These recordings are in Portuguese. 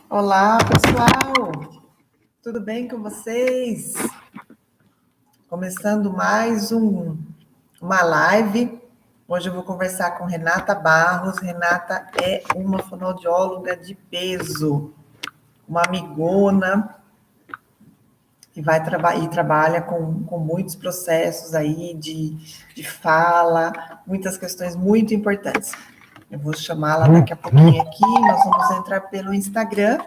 Olá, pessoal! Tudo bem com vocês? Começando mais uma live. Hoje eu vou conversar com Renata Barros. Renata é uma fonoaudióloga de peso, uma amigona, e trabalha com muitos processos aí de fala, muitas questões muito importantes. Eu vou chamá-la daqui a pouquinho aqui, nós vamos entrar pelo Instagram.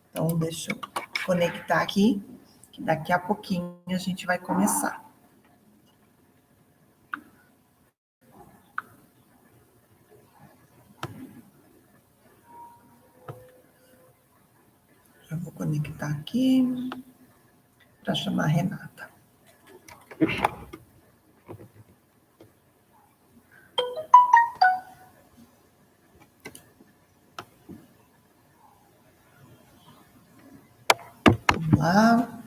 Então, deixa eu conectar aqui, que daqui a pouquinho a gente vai começar. Já vou conectar aqui para chamar a Renata. Vamos lá.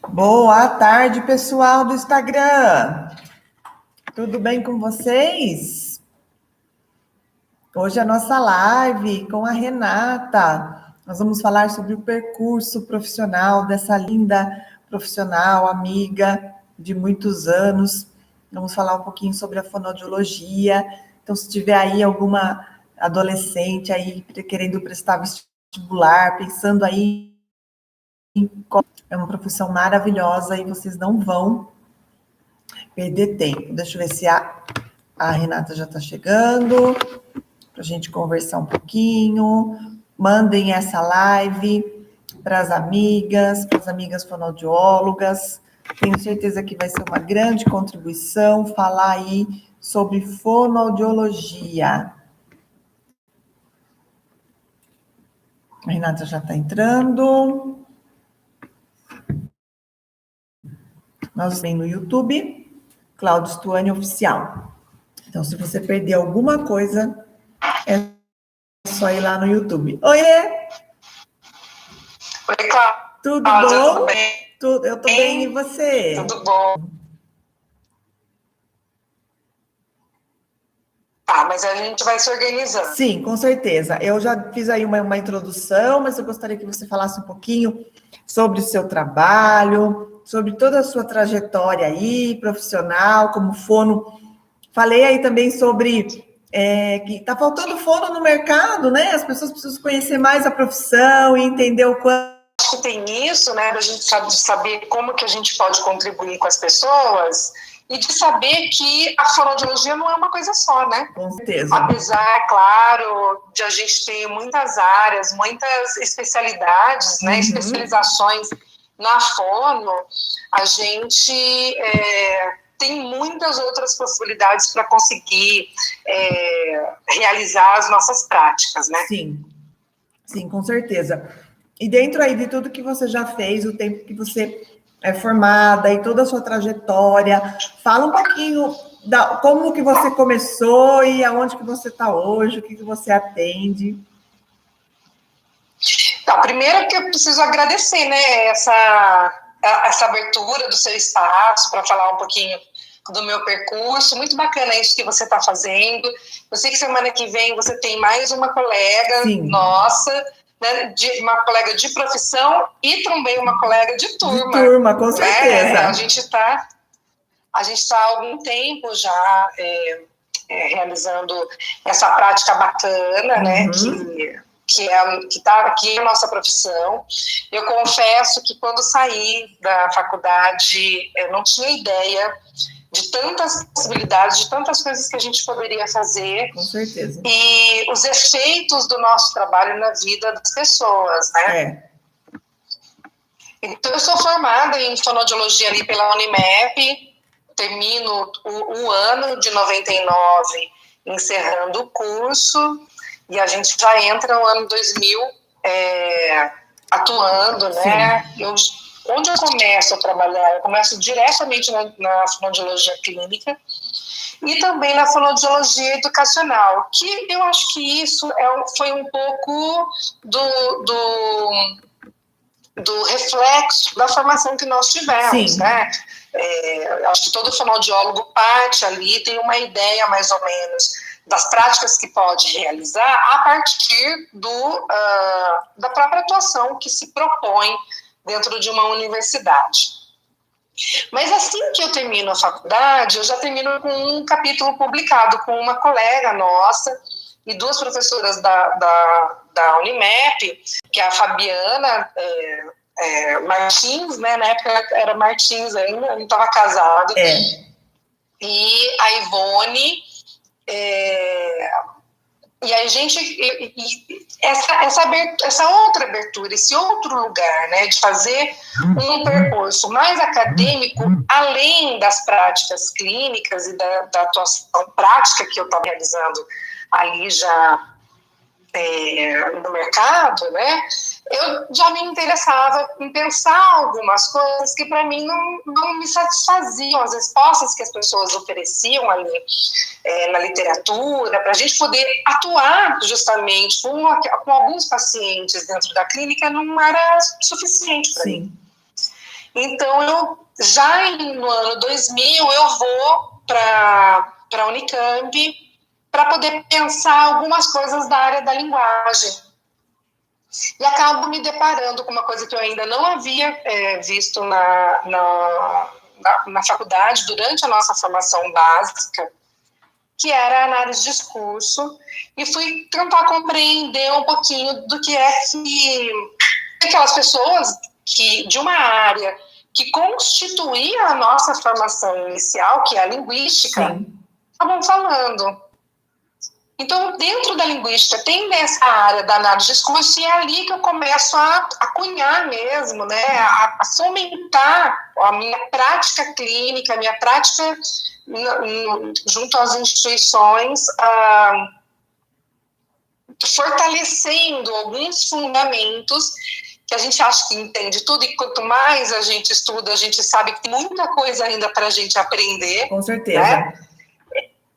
Boa tarde, pessoal do Instagram. Tudo bem com vocês? Hoje é a nossa live com a Renata. Nós vamos falar sobre o percurso profissional dessa linda profissional, amiga de muitos anos. Vamos falar um pouquinho sobre a fonoaudiologia. Então, se tiver aí alguma adolescente aí querendo prestar vestibular, pensando aí é uma profissão maravilhosa e vocês não vão perder tempo. Deixa eu ver se a Renata já está chegando, para a gente conversar um pouquinho. Mandem essa live para as amigas fonoaudiólogas. Tenho certeza que vai ser uma grande contribuição falar aí sobre fonoaudiologia. A Renata já está entrando. Nós vem no YouTube, Cláudio Stuani Oficial. Então, se você perder alguma coisa, é só ir lá no YouTube. Oiê! Oi, Cláudia. Tudo bom? Tudo bem? Eu tô bem, e você? Tudo bom. Tá, mas a gente vai se organizando. Sim, com certeza. Eu já fiz aí uma introdução, mas eu gostaria que você falasse um pouquinho sobre o seu trabalho, sobre toda a sua trajetória aí, profissional, como fono. Falei aí também sobre que está faltando fono no mercado, né? As pessoas precisam conhecer mais a profissão e entender o quanto. Acho que tem isso, né? Da gente saber como que a gente pode contribuir com as pessoas e de saber que a fonoaudiologia não é uma coisa só, né? Com certeza. Apesar, claro, de a gente ter muitas áreas, muitas especialidades, né? Especializações na fono, a gente tem muitas outras possibilidades para conseguir realizar as nossas práticas, né? Sim, com certeza. E dentro aí de tudo que você já fez, o tempo que você é formada e toda a sua trajetória, fala um pouquinho como que você começou e aonde que você está hoje, o que você atende. Então, primeiro que eu preciso agradecer, né, essa abertura do seu espaço para falar um pouquinho do meu percurso. Muito bacana isso que você está fazendo. Eu sei que semana que vem você tem mais uma colega nossa, né, uma colega de profissão e também uma colega de turma. De turma, com certeza. A gente está há algum tempo já realizando essa prática bacana, né, que é a nossa profissão. Eu confesso que quando saí da faculdade, eu não tinha ideia de tantas possibilidades, de tantas coisas que a gente poderia fazer. Com certeza. E os efeitos do nosso trabalho na vida das pessoas, né? Então, eu sou formada em fonoaudiologia ali pela Unimep, termino o ano de 99 encerrando o curso, e a gente já entra no ano 2000 atuando, né? Onde eu começo a trabalhar? Eu começo diretamente na fonoaudiologia clínica e também na fonoaudiologia educacional, que eu acho que isso foi um pouco do reflexo da formação que nós tivemos, né? Acho que todo fonoaudiólogo parte ali, tem uma ideia mais ou menos das práticas que pode realizar a partir da própria atuação que se propõe dentro de uma universidade. Mas assim que eu termino a faculdade, eu já termino com um capítulo publicado com uma colega nossa e duas professoras da Unimep, que é a Fabiana Martins, né? Na época era Martins ainda, não estava casado, e a Ivone, e a gente, essa outra abertura, esse outro lugar, né, de fazer um percurso mais acadêmico, além das práticas clínicas e da atuação prática que eu estava realizando ali já no mercado, né, eu já me interessava em pensar algumas coisas que para mim não me satisfaziam, as respostas que as pessoas ofereciam ali na literatura, para a gente poder atuar justamente com alguns pacientes dentro da clínica não era suficiente para mim. Então, no ano 2000, eu vou para a Unicamp para poder pensar algumas coisas da área da linguagem. E acabo me deparando com uma coisa que eu ainda não havia visto na faculdade, durante a nossa formação básica, que era a análise de discurso, e fui tentar compreender um pouquinho do que é que aquelas pessoas de uma área que constituía a nossa formação inicial, que é a linguística, estavam falando. Então, dentro da linguística, tem essa área da análise de discurso, e é ali que eu começo a cunhar mesmo, né, a fomentar a minha prática clínica, a minha prática junto às instituições, fortalecendo alguns fundamentos que a gente acha que entende tudo, e quanto mais a gente estuda, a gente sabe que tem muita coisa ainda para a gente aprender. Com certeza. Né?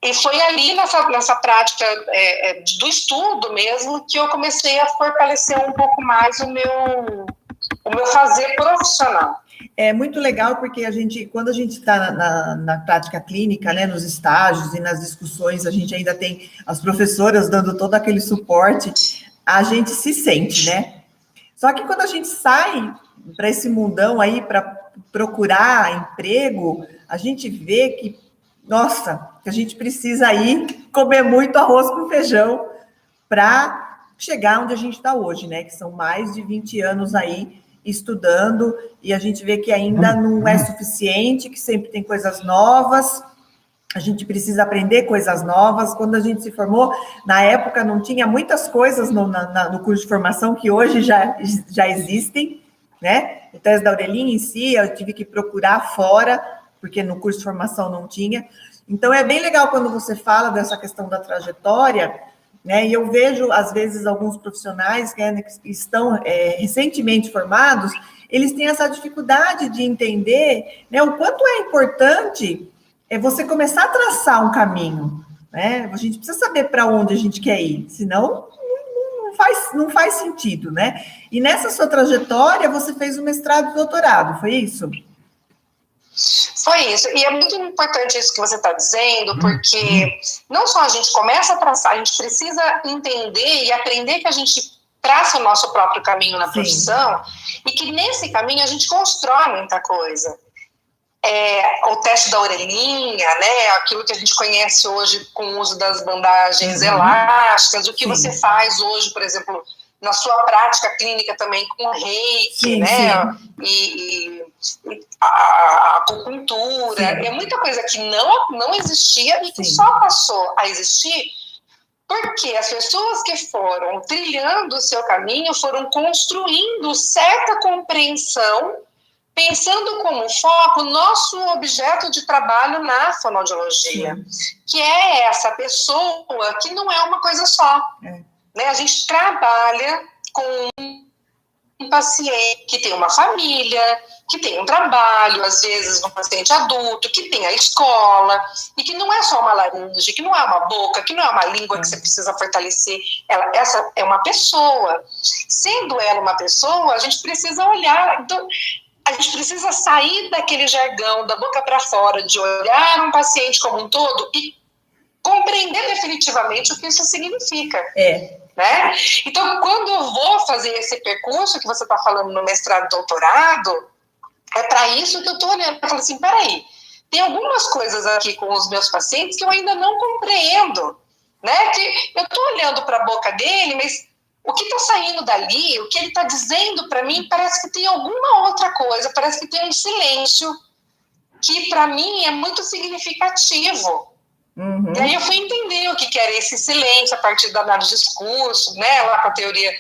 E foi ali nessa prática do estudo mesmo que eu comecei a fortalecer um pouco mais o meu fazer profissional. É muito legal porque quando a gente está na prática clínica, né, nos estágios e nas discussões, a gente ainda tem as professoras dando todo aquele suporte, a gente se sente, né? Só que quando a gente sai para esse mundão aí, para procurar emprego, a gente vê que, nossa, que a gente precisa aí comer muito arroz com feijão para chegar onde a gente está hoje, né? Que são mais de 20 anos aí estudando, e a gente vê que ainda não é suficiente, que sempre tem coisas novas, a gente precisa aprender coisas novas. Quando a gente se formou, na época não tinha muitas coisas no curso de formação que hoje já existem, né? O teste da Aurelinha em si, eu tive que procurar fora, porque no curso de formação não tinha. Então, é bem legal quando você fala dessa questão da trajetória, né? E eu vejo, às vezes, alguns profissionais, né, que estão recentemente formados, eles têm essa dificuldade de entender, né, o quanto é importante você começar a traçar um caminho, né? A gente precisa saber para onde a gente quer ir, senão não faz sentido, né? E nessa sua trajetória, você fez o mestrado e doutorado, foi isso? Foi isso, e é muito importante isso que você está dizendo, porque não só a gente começa a traçar, a gente precisa entender e aprender que a gente traça o nosso próprio caminho na profissão, e que nesse caminho a gente constrói muita coisa. O teste da orelhinha, né, aquilo que a gente conhece hoje com o uso das bandagens elásticas, o que você faz hoje, por exemplo, na sua prática clínica também com reiki, né, e a acupuntura, é muita coisa que não existia e que só passou a existir porque as pessoas que foram trilhando o seu caminho foram construindo certa compreensão, pensando como foco o nosso objeto de trabalho na fonoaudiologia, que é essa pessoa que não é uma coisa só. Né? A gente trabalha com um paciente que tem uma família, que tem um trabalho, às vezes um paciente adulto, que tem a escola, e que não é só uma laringe, que não é uma boca, que não é uma língua que você precisa fortalecer. Essa é uma pessoa. Sendo ela uma pessoa, a gente precisa olhar... Então, a gente precisa sair daquele jargão, da boca para fora, de olhar um paciente como um todo e compreender definitivamente o que isso significa. Né? Então, quando eu vou fazer esse percurso que você está falando no mestrado e doutorado, é para isso que eu estou olhando. Eu falo assim, peraí, tem algumas coisas aqui com os meus pacientes que eu ainda não compreendo, né? Que eu estou olhando para a boca dele, mas o que está saindo dali, o que ele está dizendo para mim, parece que tem alguma outra coisa, parece que tem um silêncio que para mim é muito significativo. E aí eu fui entender o que era esse silêncio a partir da análise de discurso, né, lá com a teoria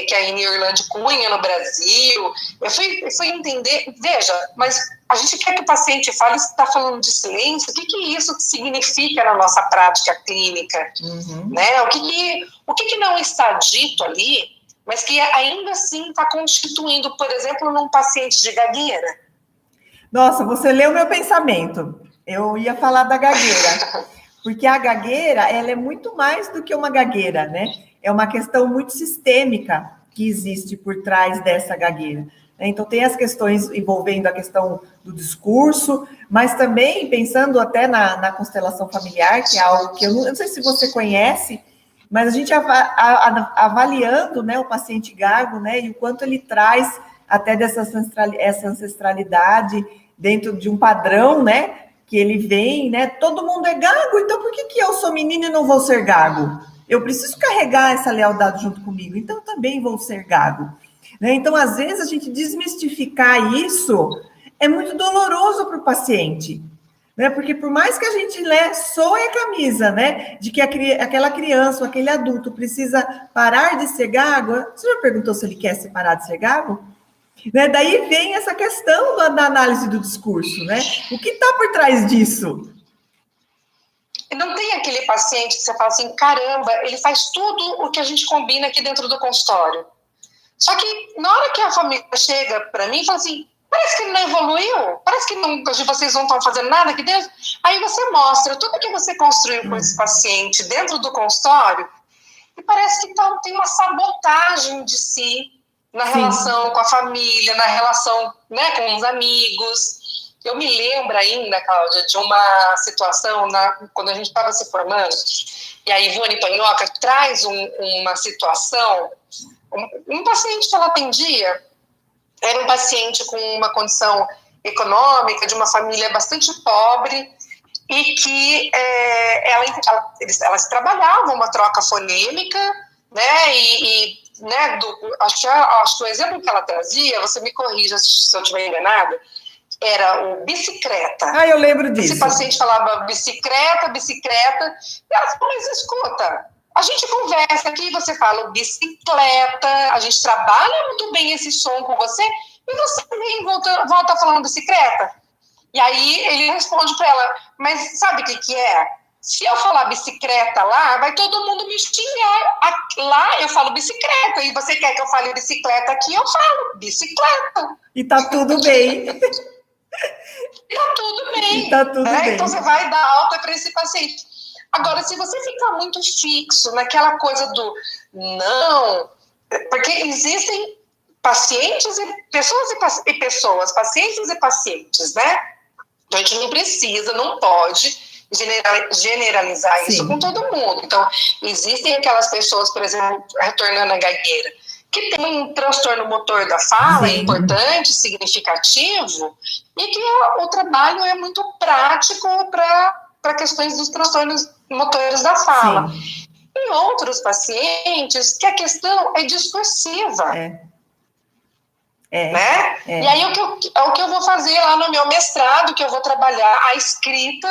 que a Ine Orlandi cunha no Brasil. Eu fui entender, veja, mas a gente quer que o paciente fale, se está falando de silêncio, o que isso significa na nossa prática clínica? Né? O que não está dito ali, mas que ainda assim está constituindo, por exemplo, num paciente de gagueira? Nossa, você leu meu pensamento. Eu ia falar da gagueira. Porque a gagueira, ela é muito mais do que uma gagueira, né? É uma questão muito sistêmica que existe por trás dessa gagueira. Então, tem as questões envolvendo a questão do discurso, mas também pensando até na constelação familiar, que é algo que eu não sei se você conhece, mas a gente avaliando, né, o paciente gago, né, e o quanto ele traz até essa ancestralidade dentro de um padrão, né, que ele vem, né? Todo mundo é gago, então por que eu sou menina e não vou ser gago? Eu preciso carregar essa lealdade junto comigo, então eu também vou ser gago. Né? Então, às vezes, a gente desmistificar isso é muito doloroso para o paciente. Né? Porque por mais que a gente soe a camisa, né? De que aquela criança ou aquele adulto precisa parar de ser gago, você já perguntou se ele quer se parar de ser gago? Né? Daí vem essa questão da análise do discurso, né? O que está por trás disso? Não tem aquele paciente que você fala assim, caramba, ele faz tudo o que a gente combina aqui dentro do consultório. Só que na hora que a família chega para mim e fala assim, parece que ele não evoluiu, parece que vocês não estão fazendo nada aqui dentro. Aí você mostra tudo que você construiu com esse paciente dentro do consultório e parece que tem uma sabotagem de si na relação com a família, na relação, né, com os amigos. Eu me lembro ainda, Cláudia, de uma situação quando a gente estava se formando, e a Ivone Panhoca traz uma situação, um paciente que ela atendia, era um paciente com uma condição econômica, de uma família bastante pobre, e que elas trabalhavam uma troca fonêmica, né, né, acho que o exemplo que ela trazia, você me corrija se eu estiver enganada, era o bicicleta. Eu lembro disso. Esse paciente falava bicicleta, e ela falou, mas escuta, a gente conversa aqui, você fala bicicleta, a gente trabalha muito bem esse som com você, e você vem volta falando bicicleta. E aí ele responde para ela, mas sabe o que é? Se eu falar bicicleta lá, vai todo mundo me xingar. Lá eu falo bicicleta, e você quer que eu fale bicicleta aqui, eu falo bicicleta. E tá tudo bem. E tá tudo bem. E tá tudo bem. Então você vai dar alta para esse paciente. Agora, se você ficar muito fixo naquela coisa do não, porque existem pacientes e pessoas, pacientes e pacientes, né? Então a gente não precisa, não pode generalizar isso com todo mundo. Então, existem aquelas pessoas, por exemplo, retornando à gagueira, que tem um transtorno motor da fala importante, significativo, e que o trabalho é muito prático para questões dos transtornos motores da fala. E outros pacientes que a questão é discursiva. Né? E aí o que eu vou fazer lá no meu mestrado, que eu vou trabalhar a escrita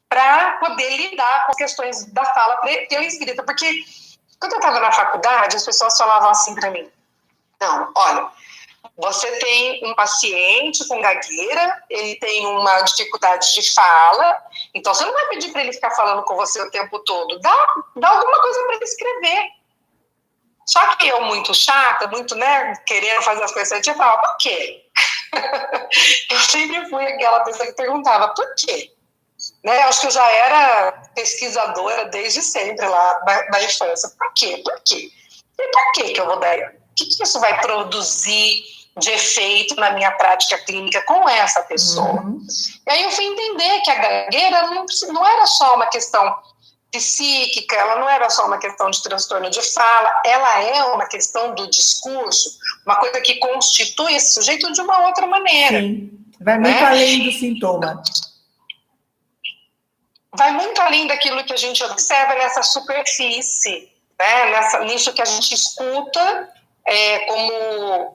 para poder lidar com as questões da fala pela escrita, porque quando eu estava na faculdade, as pessoas falavam assim para mim, não, olha, você tem um paciente com gagueira, ele tem uma dificuldade de fala, então você não vai pedir para ele ficar falando com você o tempo todo, dá alguma coisa para ele escrever. Só que eu, muito chata, muito, né, querendo fazer as coisas certinhas, eu falava, por quê? Eu sempre fui aquela pessoa que perguntava, por quê? Né, acho que eu já era pesquisadora desde sempre lá na infância. Por quê? Por quê? E por que eu vou dar? O que isso vai produzir de efeito na minha prática clínica com essa pessoa. E aí eu fui entender que a gagueira não era só uma questão psíquica, ela não era só uma questão de transtorno de fala, ela é uma questão do discurso, uma coisa que constitui esse sujeito de uma outra maneira. Sim, vai muito além do sintoma. Vai muito além daquilo que a gente observa nessa superfície, né? Nisso que a gente escuta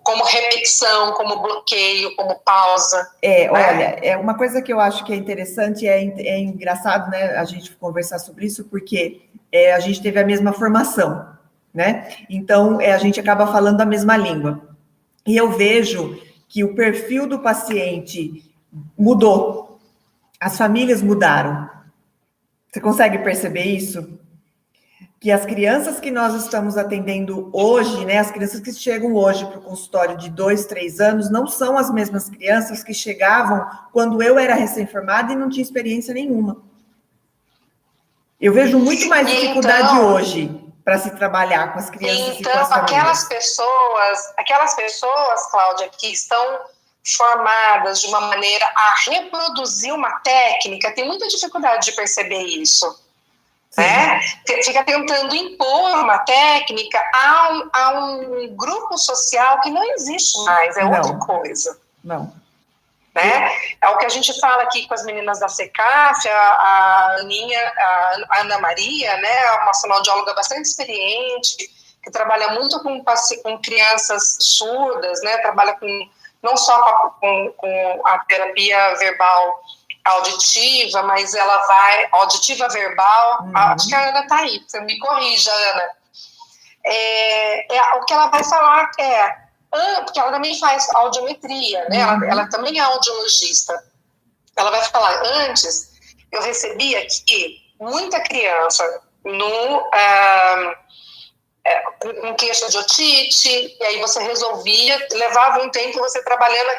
como repetição, como bloqueio, como pausa. Né? Olha, uma coisa que eu acho que é interessante, é engraçado, né, a gente conversar sobre isso, porque a gente teve a mesma formação, né? Então, a gente acaba falando a mesma língua. E eu vejo que o perfil do paciente mudou, as famílias mudaram. Você consegue perceber isso? Que as crianças que nós estamos atendendo hoje, né, as crianças que chegam hoje para o consultório de 2, 3 anos, não são as mesmas crianças que chegavam quando eu era recém-formada e não tinha experiência nenhuma. Eu vejo muito mais dificuldade hoje para se trabalhar com as crianças e com as famílias. Aquelas pessoas, Cláudia, que estão formadas de uma maneira a reproduzir uma técnica, tem muita dificuldade de perceber isso. Né? Fica tentando impor uma técnica a um grupo social que não existe mais, outra coisa. Não. Né? É o que a gente fala aqui com as meninas da CECAF, a Aninha, a Ana Maria, né? Uma fonoaudióloga bastante experiente, que trabalha muito com crianças surdas, né? Trabalha não só com a terapia verbal auditiva, mas ela vai... Auditiva verbal... Acho que a Ana está aí, você me corrija, Ana. O que ela vai falar porque ela também faz audiometria, né? Ela também é audiologista. Ela vai falar, antes, eu recebia aqui muita criança com queixa de otite, e aí você resolvia, levava um tempo você trabalhando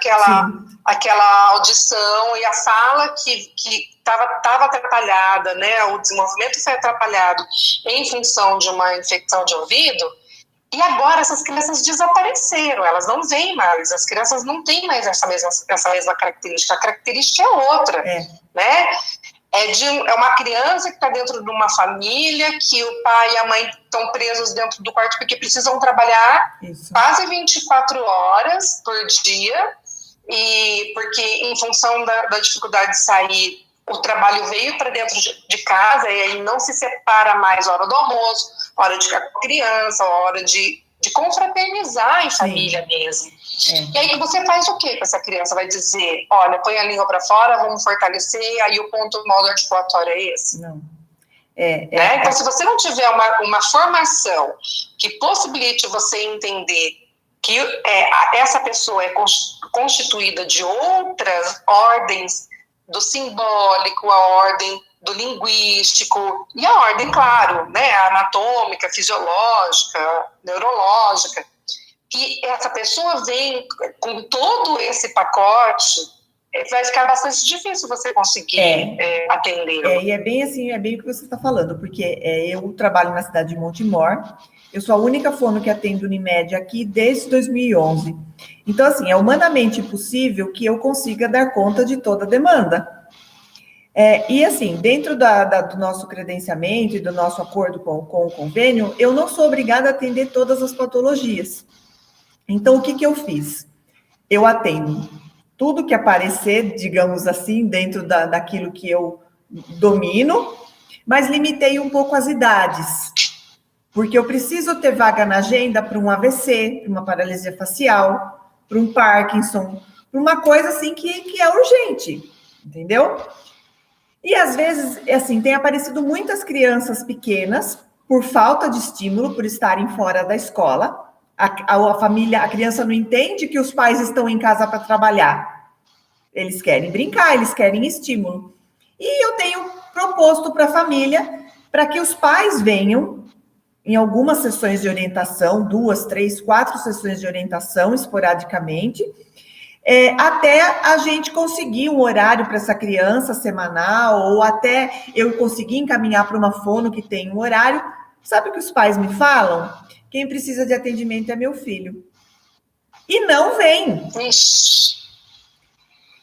aquela audição, e a fala que estava atrapalhada, né, o desenvolvimento foi atrapalhado em função de uma infecção de ouvido, e agora essas crianças desapareceram, elas não vêm mais, as crianças não têm mais essa mesma característica, a característica é outra, né? É uma criança que está dentro de uma família, que o pai e a mãe estão presos dentro do quarto porque precisam trabalhar quase 24 horas por dia, e porque em função da dificuldade de sair, o trabalho veio para dentro de casa, e aí não se separa mais a hora do almoço, a hora de ficar com a criança, a hora de confraternizar em família mesmo. E aí você faz o quê com essa criança? Vai dizer, olha, põe a língua para fora, vamos fortalecer, aí o ponto modo articulatório é esse? Não. Então, se você não tiver uma formação que possibilite você entender que essa pessoa é constituída de outras ordens, do simbólico, a ordem do linguístico, e a ordem, claro, né, anatômica, fisiológica, neurológica, que essa pessoa vem com todo esse pacote, vai ficar bastante difícil você conseguir atender. E é bem assim, é bem o que você está falando, porque eu trabalho na cidade de Montemor, eu sou a única fono que atendo Unimed aqui desde 2011. Então, assim, é humanamente possível que eu consiga dar conta de toda a demanda. E assim, dentro do nosso credenciamento e do nosso acordo com o convênio, eu não sou obrigada a atender todas as patologias. Então, o que eu fiz? Eu atendo tudo que aparecer, digamos assim, dentro daquilo que eu domino, mas limitei um pouco as idades, porque eu preciso ter vaga na agenda para um AVC, para uma paralisia facial, para um Parkinson, para uma coisa assim que é urgente, entendeu? E às vezes, assim, tem aparecido muitas crianças pequenas por falta de estímulo, por estarem fora da escola. A família, a criança não entende que os pais estão em casa para trabalhar. Eles querem brincar, eles querem estímulo. E eu tenho proposto para a família para que os pais venham em algumas sessões de orientação, 2, 3, 4 sessões de orientação esporadicamente, até a gente conseguir um horário para essa criança semanal, ou até eu conseguir encaminhar para uma fono que tem um horário. Sabe o que os pais me falam? Quem precisa de atendimento é meu filho. e não vem. Ixi.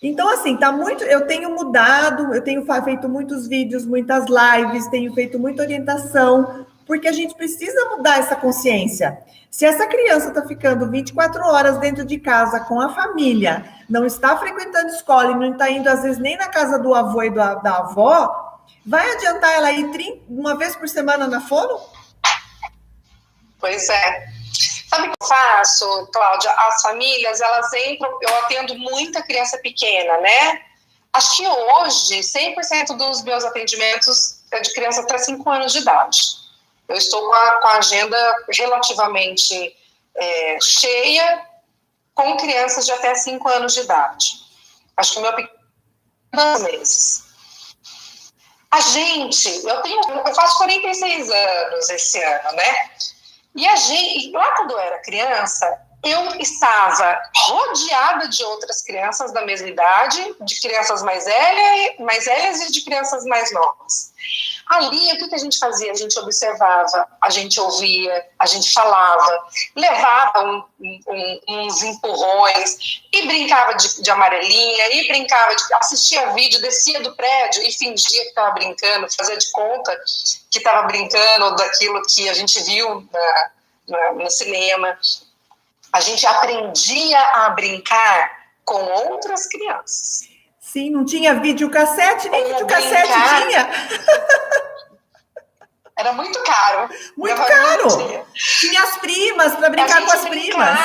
Então, assim, tá muito. Eu tenho mudado, eu tenho feito muitos vídeos, muitas lives, tenho feito muita orientação, porque a gente precisa mudar essa consciência. Se essa criança está ficando 24 horas dentro de casa com a família, não está frequentando escola e não está indo, às vezes, nem na casa do avô e da avó, vai adiantar ela ir uma vez por semana na fono? Pois é. Sabe o que eu faço, Cláudia? As famílias, elas entram, eu atendo muita criança pequena, né? Acho que hoje, 100% dos meus atendimentos é de criança até 5 anos de idade. Eu estou com a agenda relativamente cheia com crianças de até 5 anos de idade. Acho que o meu pequeno 2 meses. A gente, eu faço 46 anos esse ano, né? E a gente, lá quando eu era criança, eu estava rodeada de outras crianças da mesma idade, de crianças mais velhas e de crianças mais novas. Ali, o que a gente fazia? A gente observava, a gente ouvia, a gente falava, levava uns empurrões, e brincava de amarelinha, e brincava assistia vídeo, descia do prédio e fingia que estava brincando, fazia de conta que estava brincando daquilo que a gente viu no cinema. A gente aprendia a brincar com outras crianças. Sim, não tinha videocassete, nem videocassete tinha. Era muito caro. Muito caro. Tinha as primas, para brincar com as primas.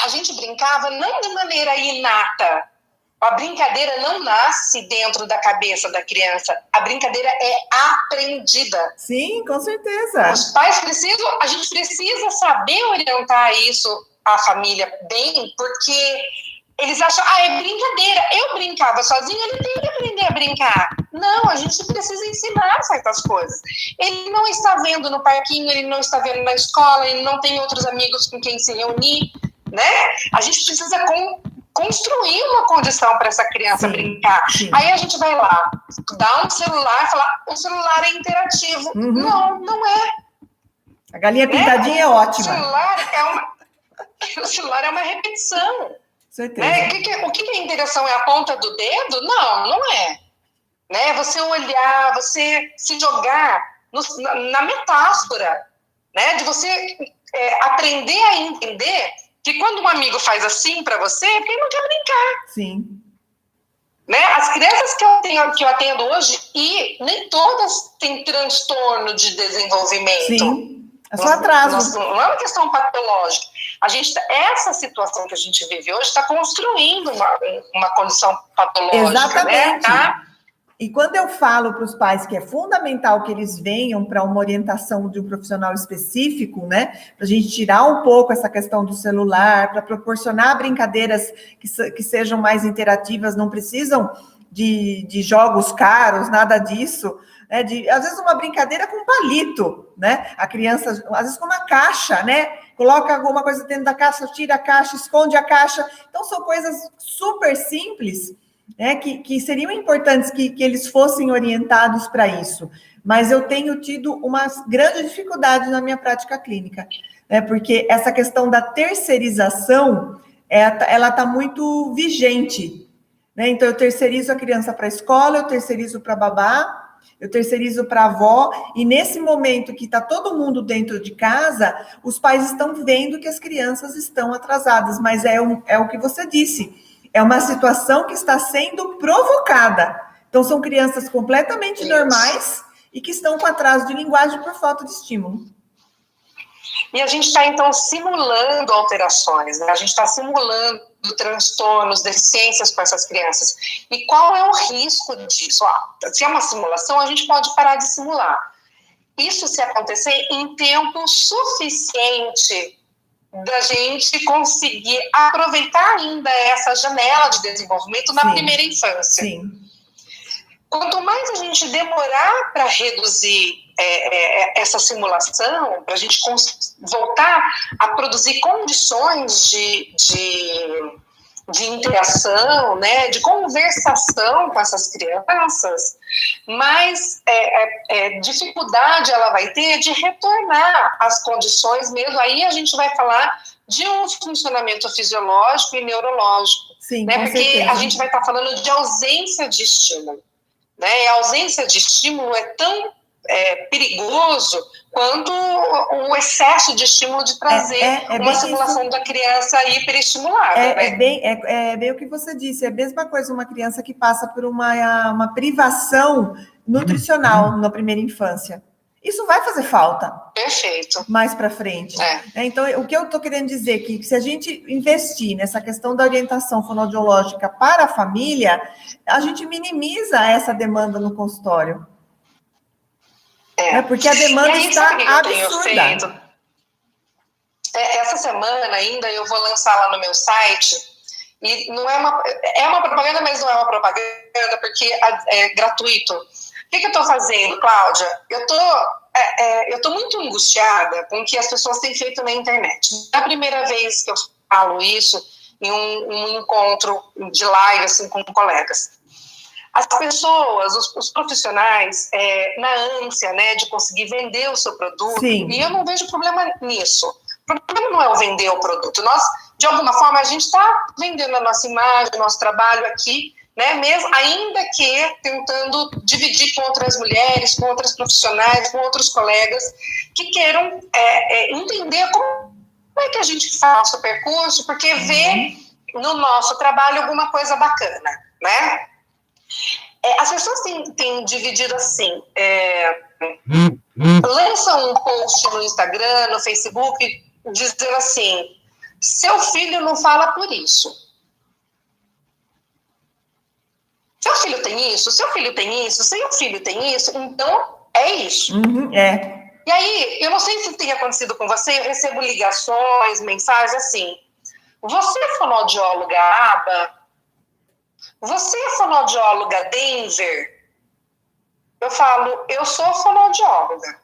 A gente brincava não de maneira inata. A brincadeira não nasce dentro da cabeça da criança. A brincadeira é aprendida. Sim, com certeza. Os pais a gente precisa saber orientar isso à família bem, porque eles acham, é brincadeira. Eu brincava sozinho, ele tem que aprender a brincar. Não, a gente precisa ensinar certas coisas. Ele não está vendo no parquinho, ele não está vendo na escola, ele não tem outros amigos com quem se reunir, né? A gente precisa construir uma condição para essa criança brincar. Sim. Aí a gente vai lá, dá um celular e fala, o celular é interativo. Uhum. Não é. A galinha pintadinha é ótima. O celular é uma repetição. Certeza. O que é interação? É a ponta do dedo? Não é. Né? Você olhar, você se jogar na metáfora, né? De você aprender a entender que quando um amigo faz assim para você, é porque ele não quer brincar. Sim. Né? As crianças que eu atendo hoje, e nem todas têm transtorno de desenvolvimento. Sim, é só atraso. Não é uma questão patológica. Essa situação que a gente vive hoje está construindo uma condição patológica. Exatamente. Né? Tá? E quando eu falo para os pais que é fundamental que eles venham para uma orientação de um profissional específico, né, para a gente tirar um pouco essa questão do celular, para proporcionar brincadeiras que sejam mais interativas, não precisam de jogos caros, nada disso, né, às vezes uma brincadeira com palito, né, a criança, às vezes com uma caixa, né, coloca alguma coisa dentro da caixa, tira a caixa, esconde a caixa, então são coisas super simples, né, que seriam importantes que eles fossem orientados para isso, mas eu tenho tido uma grande dificuldade na minha prática clínica, né, porque essa questão da terceirização, ela está muito vigente, né, então eu terceirizo a criança para a escola, eu terceirizo para babá, eu terceirizo para a avó, e nesse momento que está todo mundo dentro de casa, os pais estão vendo que as crianças estão atrasadas, mas é o que você disse, é uma situação que está sendo provocada. Então, são crianças completamente normais e que estão com atraso de linguagem por falta de estímulo. E a gente está, então, simulando alterações, né? A gente está simulando transtornos, deficiências com essas crianças. E qual é o risco disso? Se é uma simulação, a gente pode parar de simular. Isso se acontecer em tempo suficiente da gente conseguir aproveitar ainda essa janela de desenvolvimento na primeira infância. Sim. Quanto mais a gente demorar para reduzir essa simulação, para a gente voltar a produzir condições de interação, né, de conversação com essas crianças, mais dificuldade ela vai ter de retornar às condições mesmo. Aí a gente vai falar de um funcionamento fisiológico e neurológico. Sim, né, porque certeza. a gente vai estar falando de ausência de estímulo. Né, e a ausência de estímulo é tão perigoso quanto o excesso de estímulo de trazer uma simulação da criança hiperestimulada. É bem o que você disse, é a mesma coisa uma criança que passa por uma privação nutricional na primeira infância. Isso vai fazer falta. Perfeito. Mais para frente. Então, o que eu estou querendo dizer é que se a gente investir nessa questão da orientação fonoaudiológica para a família, a gente minimiza essa demanda no consultório. Porque a demanda está absurda. Essa semana ainda eu vou lançar lá no meu site, e não é uma propaganda, mas não é uma propaganda, porque é gratuito. O que eu estou fazendo, Cláudia? Eu estou muito angustiada com o que as pessoas têm feito na internet. É a primeira vez que eu falo isso em um encontro de live assim, com colegas. As pessoas, os profissionais, na ânsia, né, de conseguir vender o seu produto, Sim. E eu não vejo problema nisso. O problema não é o vender o produto. Nós, de alguma forma, a gente está vendendo a nossa imagem, o nosso trabalho aqui, né, mesmo, ainda que tentando dividir com outras mulheres, com outras profissionais, com outros colegas que queiram entender como é que a gente faz o percurso, porque vê no nosso trabalho alguma coisa bacana, né? As pessoas têm dividido assim, lançam um post no Instagram, no Facebook, dizendo assim, seu filho não fala por isso. Seu filho tem isso, seu filho tem isso, seu filho tem isso, então é isso. E aí, eu não sei se tem acontecido com você, eu recebo ligações, mensagens assim, você é fonoaudióloga ABA? Você é fonoaudióloga Denver? Eu falo, eu sou fonoaudióloga.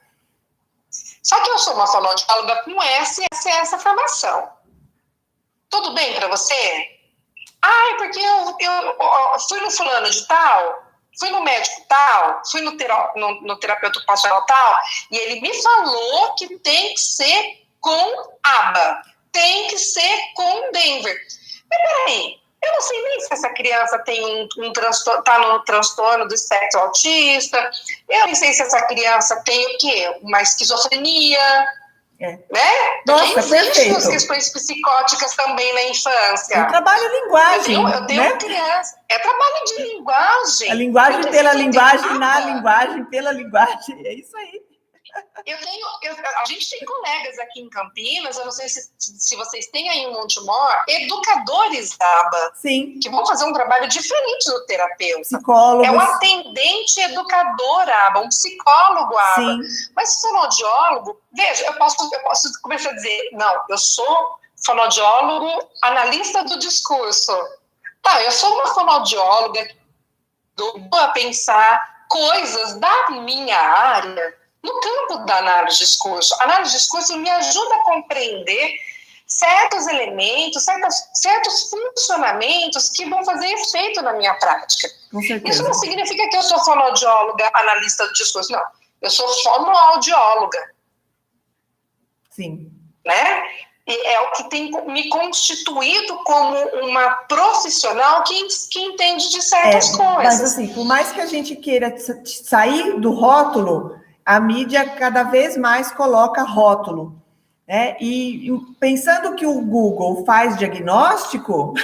Só que eu sou uma fonoaudióloga com essa formação. Tudo bem para você? Porque eu fui no fulano de tal, fui no médico tal, fui no terapeuta ocupacional tal, e ele me falou que tem que ser com ABA, tem que ser com Denver. Mas peraí, eu não sei nem se essa criança tem está no transtorno do espectro autista, eu não sei se essa criança tem o quê? Uma esquizofrenia, né? Nossa, perfeito. As questões psicóticas também na infância. Eu trabalho linguagem. Eu tenho uma criança. É trabalho de linguagem. A linguagem pela linguagem, na linguagem, pela linguagem. É isso aí. A gente tem colegas aqui em Campinas, eu não sei se vocês têm aí em Montemor, educadores ABA, Sim. Que vão fazer um trabalho diferente do terapeuta. Psicólogos. É um atendente educador ABA, um psicólogo ABA. Sim. Mas fonoaudiólogo, veja, eu posso começar a dizer, não, eu sou fonoaudiólogo analista do discurso. Tá, eu sou uma fonoaudióloga a pensar coisas da minha área no campo da análise de discurso. A análise de discurso me ajuda a compreender certos elementos, certos funcionamentos que vão fazer efeito na minha prática. Com certeza. Isso não significa que eu sou fonoaudióloga, analista do discurso, não. Eu sou fonoaudióloga. Sim. Né? E é o que tem me constituído como uma profissional que entende de certas coisas. Mas assim, por mais que a gente queira sair do rótulo, a mídia cada vez mais coloca rótulo, né? E pensando que o Google faz diagnóstico,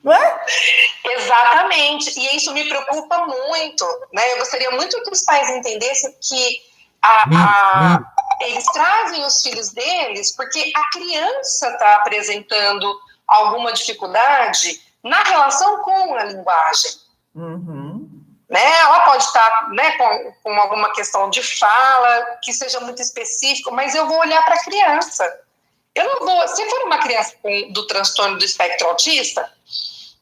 não é? Exatamente, e isso me preocupa muito, né? Eu gostaria muito que os pais entendessem que eles trazem os filhos deles porque a criança está apresentando alguma dificuldade na relação com a linguagem. Né? Ela pode estar, né, com alguma questão de fala que seja muito específico, mas eu vou olhar para a criança. Eu não vou, se for uma criança do transtorno do espectro autista,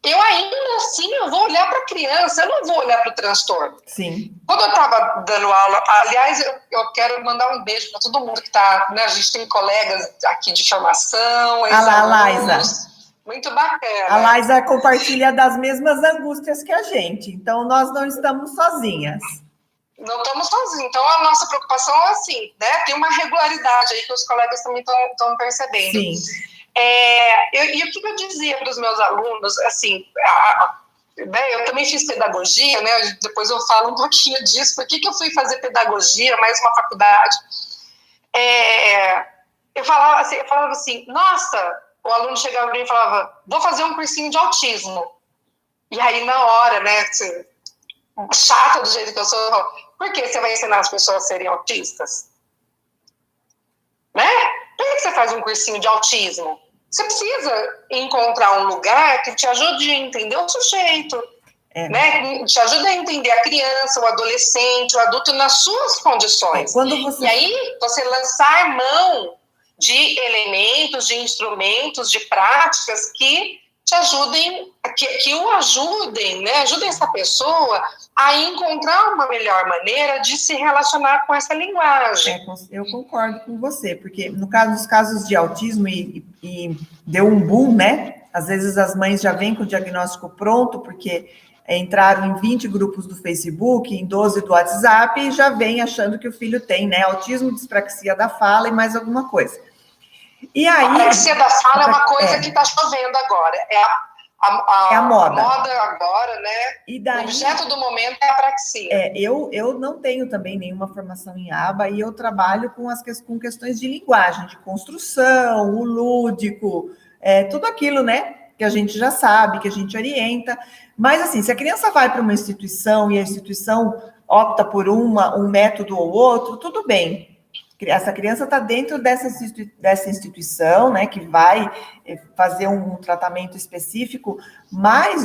eu ainda assim eu vou olhar para a criança, eu não vou olhar para o transtorno. Sim. Quando eu estava dando aula, aliás, eu quero mandar um beijo para todo mundo que está, né, a gente tem colegas aqui de formação, A Laisa. Muito bacana. A Laisa compartilha das mesmas angústias que a gente, então nós não estamos sozinhas. Não estamos sozinhos, então a nossa preocupação é assim, né, tem uma regularidade aí que os colegas também estão percebendo. Sim. E o que eu dizia para os meus alunos, assim, né, eu também fiz pedagogia, né, depois eu falo um pouquinho disso, por que eu fui fazer pedagogia, mais uma faculdade. Eu falava assim, nossa, o aluno chegava para mim e falava, vou fazer um cursinho de autismo. E aí, na hora, né, assim, chata do jeito que eu sou, por que você vai ensinar as pessoas a serem autistas? Né? Por que você faz um cursinho de autismo? Você precisa encontrar um lugar que te ajude a entender o sujeito, né? Que te ajude a entender a criança, o adolescente, o adulto nas suas condições. E aí, você lançar mão de elementos, de instrumentos, de práticas que te ajudem, que o ajudem, né? Ajudem essa pessoa a encontrar uma melhor maneira de se relacionar com essa linguagem. Eu concordo com você, porque nos casos de autismo, e deu um boom, né? Às vezes as mães já vêm com o diagnóstico pronto, porque entraram em 20 grupos do Facebook, em 12 do WhatsApp, e já vem achando que o filho tem, né? Autismo, dispraxia da fala e mais alguma coisa. E aí, a dispraxia da fala é uma coisa que está chovendo agora. É a moda. A moda agora, né? E daí, o objeto do momento é a apraxia. Eu não tenho também nenhuma formação em aba e eu trabalho com questões de linguagem, de construção, o lúdico, tudo aquilo, né? Que a gente já sabe, que a gente orienta. Mas, assim, se a criança vai para uma instituição e a instituição opta por um método ou outro, tudo bem. Essa criança está dentro dessa instituição, né, que vai fazer um tratamento específico, mas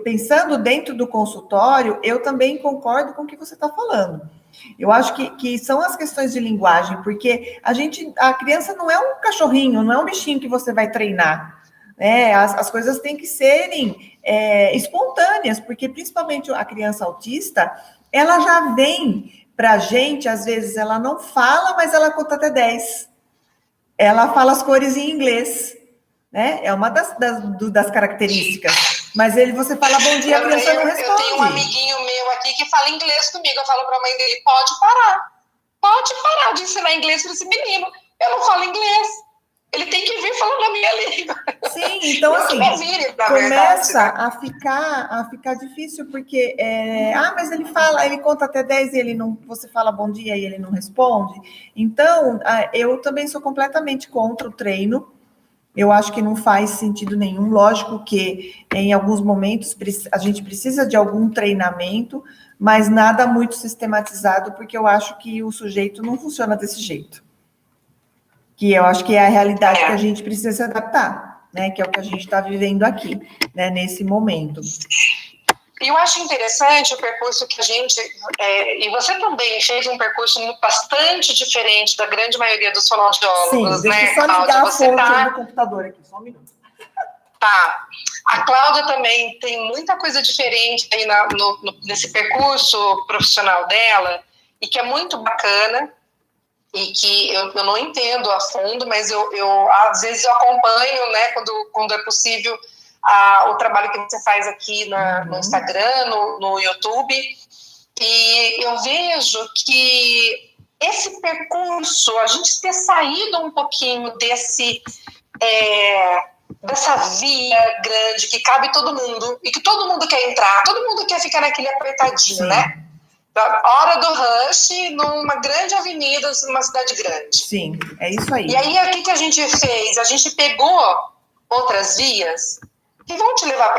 pensando dentro do consultório, eu também concordo com o que você está falando. Eu acho que são as questões de linguagem, porque a criança não é um cachorrinho, não é um bichinho que você vai treinar, né? As coisas têm que serem espontâneas, porque principalmente a criança autista, ela já vem para a gente, às vezes, ela não fala, mas ela conta até 10. Ela fala as cores em inglês, né? É uma das características. Mas você fala bom dia, a criança não responde. Eu tenho um amiguinho meu aqui que fala inglês comigo. Eu falo para a mãe dele, pode parar de ensinar inglês para esse menino. Eu não falo inglês. Ele tem que vir falando a minha língua. Sim, então assim, começa a ficar difícil, porque, mas ele conta até 10 e você fala bom dia e ele não responde. Então, eu também sou completamente contra o treino. Eu acho que não faz sentido nenhum. Lógico que em alguns momentos a gente precisa de algum treinamento, mas nada muito sistematizado, porque eu acho que o sujeito não funciona desse jeito. Que eu acho que é a realidade que a gente precisa se adaptar, né? Que é o que a gente está vivendo aqui, né? Nesse momento. Eu acho interessante o percurso que a gente... e você também fez um percurso bastante diferente da grande maioria dos fonoaudiólogos, né, Cláudia? Só ligar a fonte do computador aqui, só um minuto. Tá. A Cláudia também tem muita coisa diferente aí nesse percurso profissional dela, e que é muito bacana, e que eu não entendo a fundo, mas eu às vezes eu acompanho, né, quando é possível, o trabalho que você faz aqui no Instagram, no YouTube, e eu vejo que esse percurso, a gente ter saído um pouquinho dessa via grande que cabe todo mundo, e que todo mundo quer entrar, todo mundo quer ficar naquele apertadinho, né? Hora do rush, numa grande avenida, numa cidade grande. Sim, é isso aí. E aí, o que a gente fez? A gente pegou outras vias que vão te levar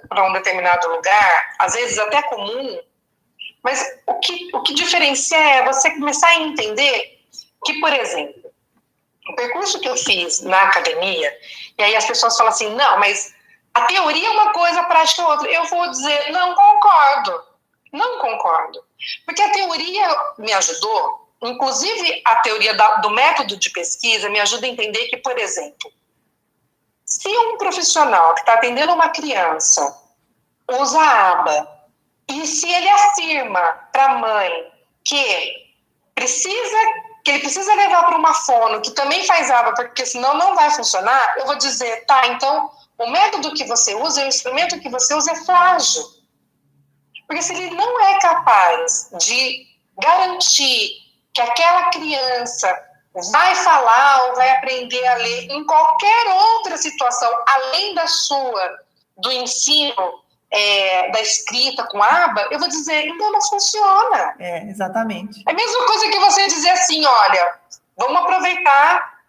para um determinado lugar, às vezes até comum, mas o que diferencia é você começar a entender que, por exemplo, o percurso que eu fiz na academia, e aí as pessoas falam assim, não, mas a teoria é uma coisa, a prática é outra. Eu vou dizer, não concordo. Não concordo. Porque a teoria me ajudou, inclusive a teoria do método de pesquisa me ajuda a entender que, por exemplo, Se um profissional que está atendendo uma criança usa a aba, e se ele afirma para a mãe que ele precisa levar para uma fono que também faz aba, porque senão não vai funcionar, eu vou dizer, tá, então o método que você usa, o instrumento que você usa é frágil. Porque se ele não é capaz de garantir que aquela criança vai falar ou vai aprender a ler em qualquer outra situação, além da sua, do ensino, da escrita com aba, eu vou dizer, então não funciona. Exatamente. É a mesma coisa que você dizer assim, olha, vamos aproveitar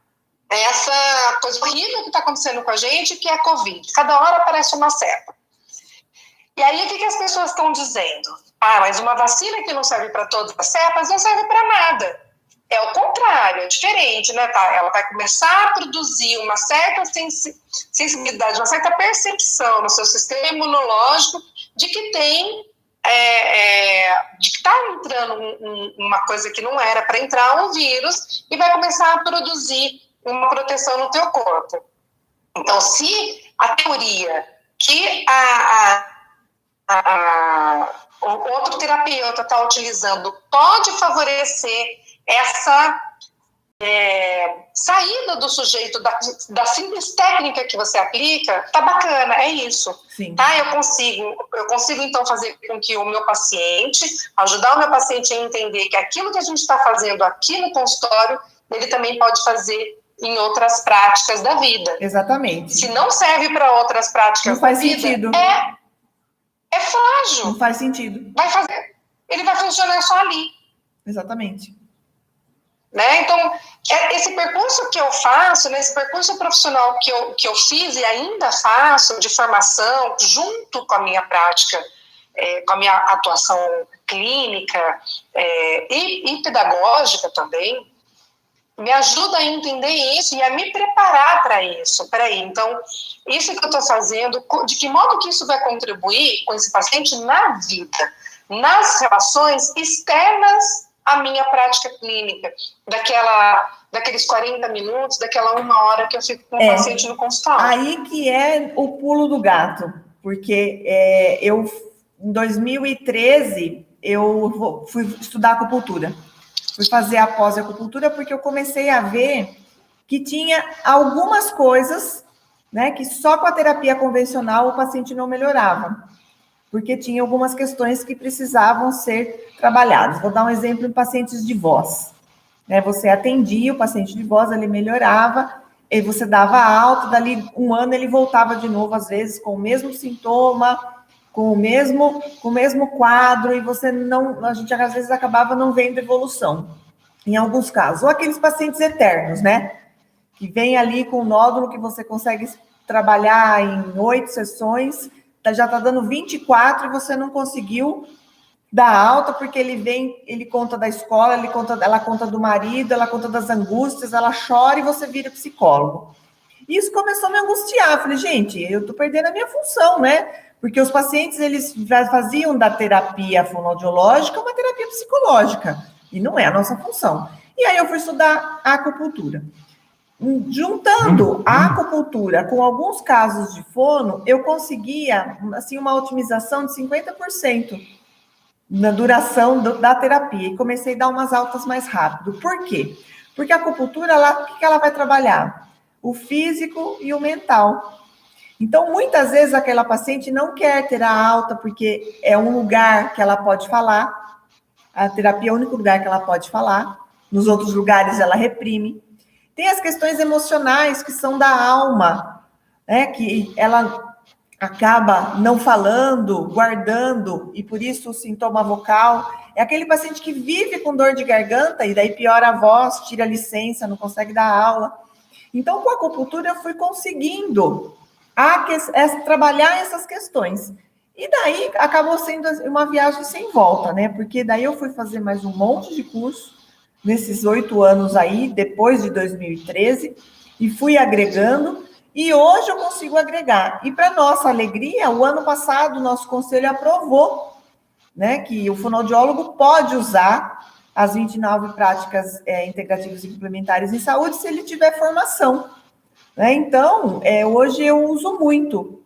essa coisa horrível que está acontecendo com a gente, que é a Covid. Cada hora aparece uma cepa. E aí, o que as pessoas estão dizendo? Mas uma vacina que não serve para todas as cepas não serve para nada. É o contrário, é diferente, né? Tá? Ela vai começar a produzir uma certa sensibilidade, uma certa percepção no seu sistema imunológico de que tem, de que está entrando uma coisa que não era para entrar, um vírus, e vai começar a produzir uma proteção no teu corpo. Então, se a teoria que o outro terapeuta está utilizando pode favorecer essa saída do sujeito da simples técnica que você aplica, tá bacana, é isso. Sim. Tá? Eu consigo então fazer com que o meu paciente, ajudar o meu paciente a entender que aquilo que a gente está fazendo aqui no consultório, ele também pode fazer em outras práticas da vida. Exatamente. Se não serve para outras práticas da vida, sentido. É frágil. Não faz sentido. Ele vai funcionar só ali. Exatamente. Né? Então, esse percurso que eu faço, né, esse percurso profissional que eu fiz e ainda faço, de formação, junto com a minha prática, com a minha atuação clínica e pedagógica também, me ajuda a entender isso e a me preparar para isso. Peraí, então, isso que eu estou fazendo, de que modo que isso vai contribuir com esse paciente na vida, nas relações externas à minha prática clínica, daqueles 40 minutos, daquela 1 hora que eu fico com o paciente no consultório. Aí que é o pulo do gato, porque em 2013, eu fui estudar acupuntura. Fui fazer a pós-acupuntura porque eu comecei a ver que tinha algumas coisas, né, que só com a terapia convencional o paciente não melhorava, porque tinha algumas questões que precisavam ser trabalhadas. Vou dar um exemplo em pacientes de voz. Né, você atendia o paciente de voz, ele melhorava, e você dava alta, dali 1 ano ele voltava de novo, às vezes, com o mesmo sintoma, com o mesmo quadro, e a gente às vezes acabava não vendo evolução, em alguns casos. Ou aqueles pacientes eternos, né? Que vem ali com o nódulo que você consegue trabalhar em 8 sessões, já está dando 24 e você não conseguiu dar alta, porque ele conta da escola, ela conta do marido, ela conta das angústias, ela chora e você vira psicólogo. Isso começou a me angustiar. Eu falei, gente, eu estou perdendo a minha função, né? Porque os pacientes, eles faziam da terapia fonoaudiológica uma terapia psicológica, e não é a nossa função. E aí eu fui estudar acupuntura. Juntando a acupuntura com alguns casos de fono, eu conseguia, assim, uma otimização de 50% na duração da terapia, e comecei a dar umas altas mais rápido. Por quê? Porque a acupuntura, o que ela vai trabalhar? O físico e o mental. Então, muitas vezes, aquela paciente não quer ter a alta, porque é um lugar que ela pode falar, a terapia é o único lugar que ela pode falar, nos outros lugares ela reprime. Tem as questões emocionais, que são da alma, né, que ela acaba não falando, guardando, e por isso o sintoma vocal. É aquele paciente que vive com dor de garganta, e daí piora a voz, tira a licença, não consegue dar aula. Então, com a acupuntura, eu fui conseguindo trabalhar essas questões. E daí, acabou sendo uma viagem sem volta, né? Porque daí eu fui fazer mais um monte de curso, nesses 8 anos aí, depois de 2013, e fui agregando, e hoje eu consigo agregar. E para nossa alegria, o ano passado, o nosso conselho aprovou, né, que o fonoaudiólogo pode usar as 29 práticas integrativas e complementares em saúde se ele tiver formação. né? Então, hoje eu uso muito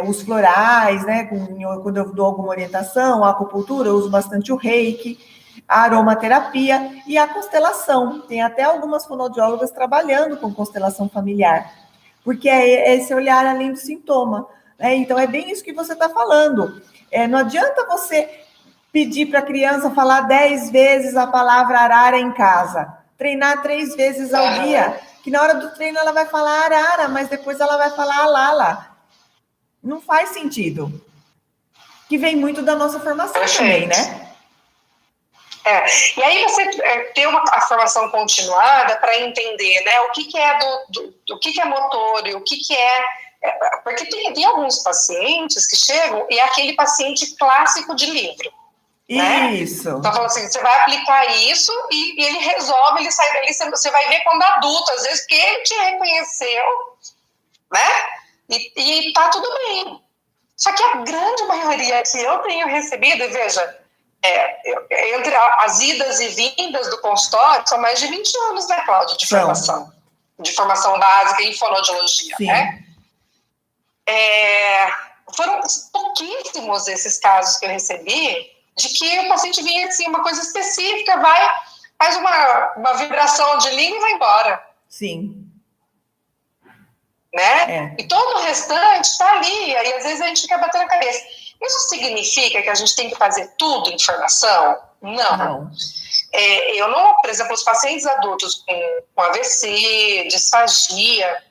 os florais, né? Quando eu dou alguma orientação, a acupuntura, eu uso bastante o reiki, a aromaterapia e a constelação. Tem até algumas fonoaudiólogas trabalhando com constelação familiar, porque é esse olhar além do sintoma, né? Então, é bem isso que você está falando. Não adianta você pedir para a criança falar 10 vezes a palavra arara em casa, treinar 3 vezes ao dia, que na hora do treino ela vai falar arara, mas depois ela vai falar alala. Não faz sentido. Que vem muito da nossa formação também, né? E aí você tem a formação continuada para entender, né, o que é o que é motor e o que é... Porque tem alguns pacientes que chegam e é aquele paciente clássico de livro. Isso. Né? Então, falando assim, você vai aplicar isso e ele resolve, ele sai dali, você vai ver quando adulto, às vezes, que ele te reconheceu, né? E tá tudo bem. Só que a grande maioria que eu tenho recebido, e veja, entre as idas e vindas do consultório, são mais de 20 anos, né, Cláudia, de formação. De formação básica em fonoaudiologia, Sim. né? Foram pouquíssimos esses casos que eu recebi de que o paciente vinha assim, uma coisa específica, faz uma vibração de língua e vai embora. Sim. Né? E todo o restante está ali, aí às vezes a gente fica batendo a cabeça. Isso significa que a gente tem que fazer tudo em formação? Não. Eu não, por exemplo, os pacientes adultos com AVC, disfagia,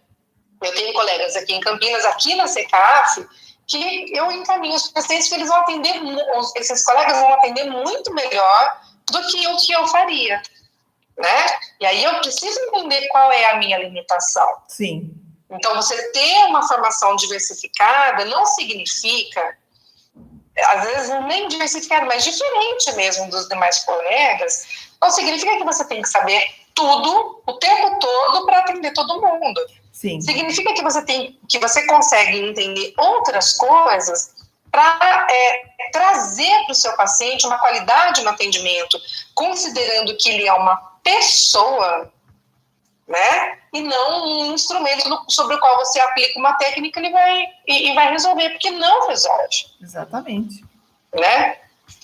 eu tenho colegas aqui em Campinas, aqui na CECAF, que eu encaminho os pacientes que eles vão atender, esses colegas vão atender muito melhor do que o que eu faria, né? E aí eu preciso entender qual é a minha limitação. Sim. Então, você ter uma formação diversificada não significa, às vezes nem diversificada, mas diferente mesmo dos demais colegas, não significa que você tem que saber tudo, o tempo todo, para atender todo mundo. Sim. Significa que você consegue entender outras coisas para trazer para o seu paciente uma qualidade no atendimento, considerando que ele é uma pessoa, né? E não um instrumento sobre o qual você aplica uma técnica e vai resolver, porque não resolve. Exatamente. Né?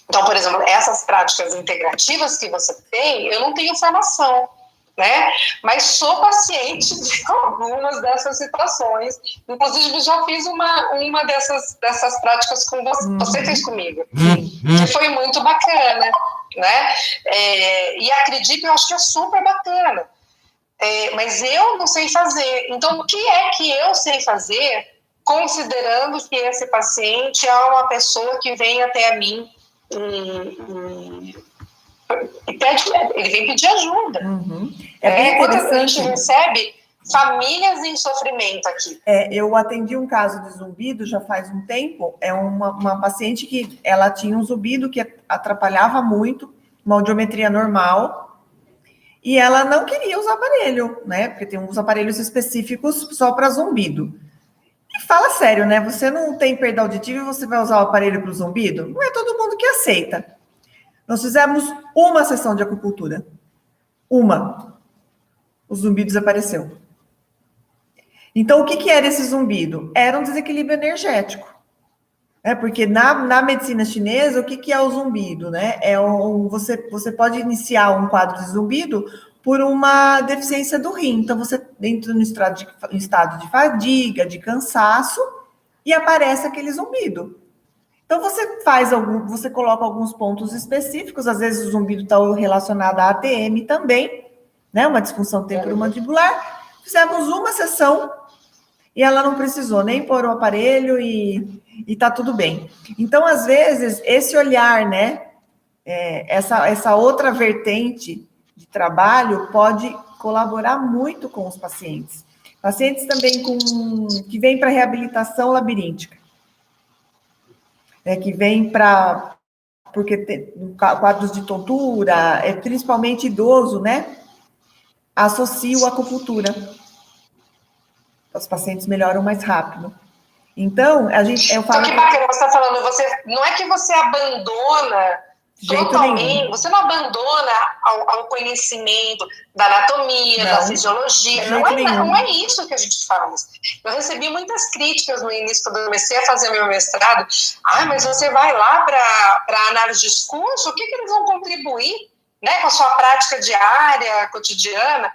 Então, por exemplo, essas práticas integrativas que você tem, eu não tenho formação, né? Mas sou paciente de algumas dessas situações. Inclusive, já fiz uma dessas práticas com você. Você fez comigo. Que foi muito bacana, né? E acredito, eu acho que é super bacana. Mas eu não sei fazer. Então, o que é que eu sei fazer, considerando que esse paciente é uma pessoa que vem até mim ele vem pedir ajuda. É bem interessante. A gente recebe famílias em sofrimento aqui. Eu atendi um caso de zumbido já faz um tempo. É uma paciente que ela tinha um zumbido que atrapalhava muito, uma audiometria normal. E ela não queria usar aparelho, né? Porque tem uns aparelhos específicos só para zumbido. E fala sério, né? Você não tem perda auditiva e você vai usar o aparelho para o zumbido? Não é todo mundo que aceita. Nós fizemos uma sessão de acupuntura. Uma. O zumbido desapareceu. Então, o que era esse zumbido? Era um desequilíbrio energético. Porque na medicina chinesa, o que é o zumbido, né? Você pode iniciar um quadro de zumbido por uma deficiência do rim. Então, você entra no estado de fadiga, de cansaço, e aparece aquele zumbido. Então, você coloca alguns pontos específicos, às vezes o zumbido está relacionado à ATM também, né? Uma disfunção temporomandibular. Fizemos uma sessão e ela não precisou nem pôr o aparelho e tá tudo bem. Então, às vezes, esse olhar, né, essa outra vertente de trabalho pode colaborar muito com os pacientes. Pacientes também que vêm para reabilitação labiríntica, que vêm porque tem quadros de tontura, principalmente idoso, né, associo a acupuntura. Os pacientes melhoram mais rápido. Então, eu falo... Então, que bacana, você está falando, não é que você abandona totalmente, você não abandona ao conhecimento da anatomia, da fisiologia, não é isso que a gente faz. Eu recebi muitas críticas no início, quando eu comecei a fazer meu mestrado. Mas você vai lá para análise de discurso, o que eles vão contribuir, né, com a sua prática diária, cotidiana?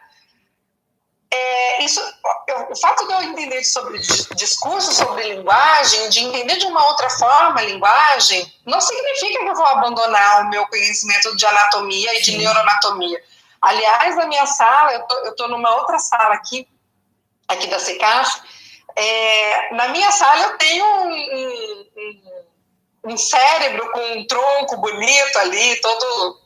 O fato de eu entender sobre discurso, sobre linguagem, de entender de uma outra forma a linguagem, não significa que eu vou abandonar o meu conhecimento de anatomia e de neuroanatomia. Aliás, na minha sala, eu estou numa outra sala aqui da CECAF, na minha sala eu tenho um cérebro com um tronco bonito ali, todo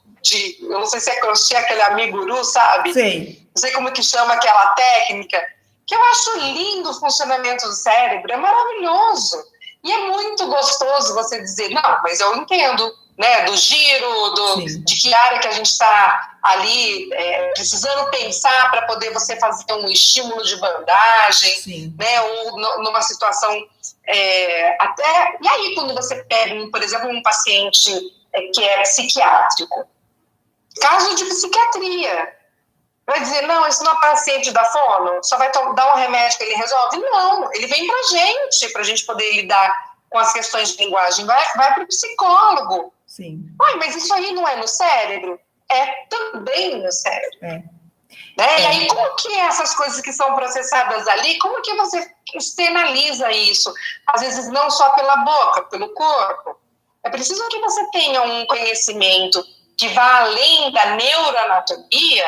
eu não sei se é crochê, aquele amiguru, sabe? Sim. Não sei como que chama aquela técnica, que eu acho lindo o funcionamento do cérebro, é maravilhoso. E é muito gostoso você dizer, não, mas eu entendo, né, do giro, de que área que a gente está ali precisando pensar para poder você fazer um estímulo de bandagem, né, ou numa situação até... E aí, quando você pega, por exemplo, um paciente que é psiquiátrico, caso de psiquiatria, vai dizer, não, isso não é paciente da fono, só vai dar um remédio que ele resolve? Não, ele vem pra gente poder lidar com as questões de linguagem, vai para o psicólogo. Sim. Mas isso aí não é no cérebro? É também no cérebro. Né? E aí, como que essas coisas que são processadas ali, como que você externaliza isso? Às vezes não só pela boca, pelo corpo. É preciso que você tenha um conhecimento que vá além da neuroanatomia,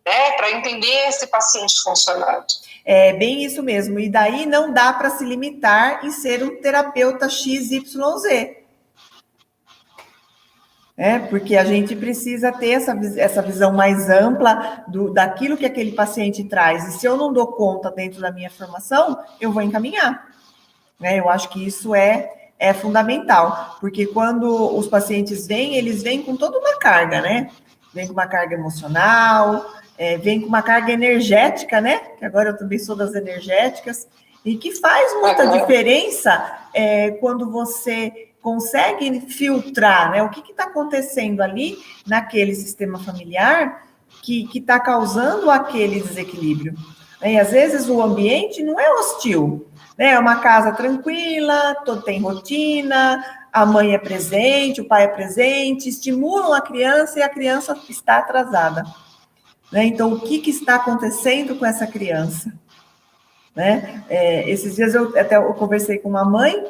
né, para entender esse paciente funcionando. É bem isso mesmo. E daí não dá para se limitar em ser um terapeuta XYZ. Porque a gente precisa ter essa visão mais ampla daquilo que aquele paciente traz. E se eu não dou conta dentro da minha formação, eu vou encaminhar. Eu acho que isso é fundamental, porque quando os pacientes vêm, eles vêm com toda uma carga, né? Vem com uma carga emocional, vem com uma carga energética, né? Que agora eu também sou das energéticas, e que faz muita diferença quando você consegue filtrar, né? O que está acontecendo ali naquele sistema familiar que está causando aquele desequilíbrio. E às vezes o ambiente não é hostil, né? É uma casa tranquila, tem rotina, a mãe é presente, o pai é presente, estimulam a criança e a criança está atrasada. Né? Então, o que está acontecendo com essa criança? Né? Esses dias eu conversei com uma mãe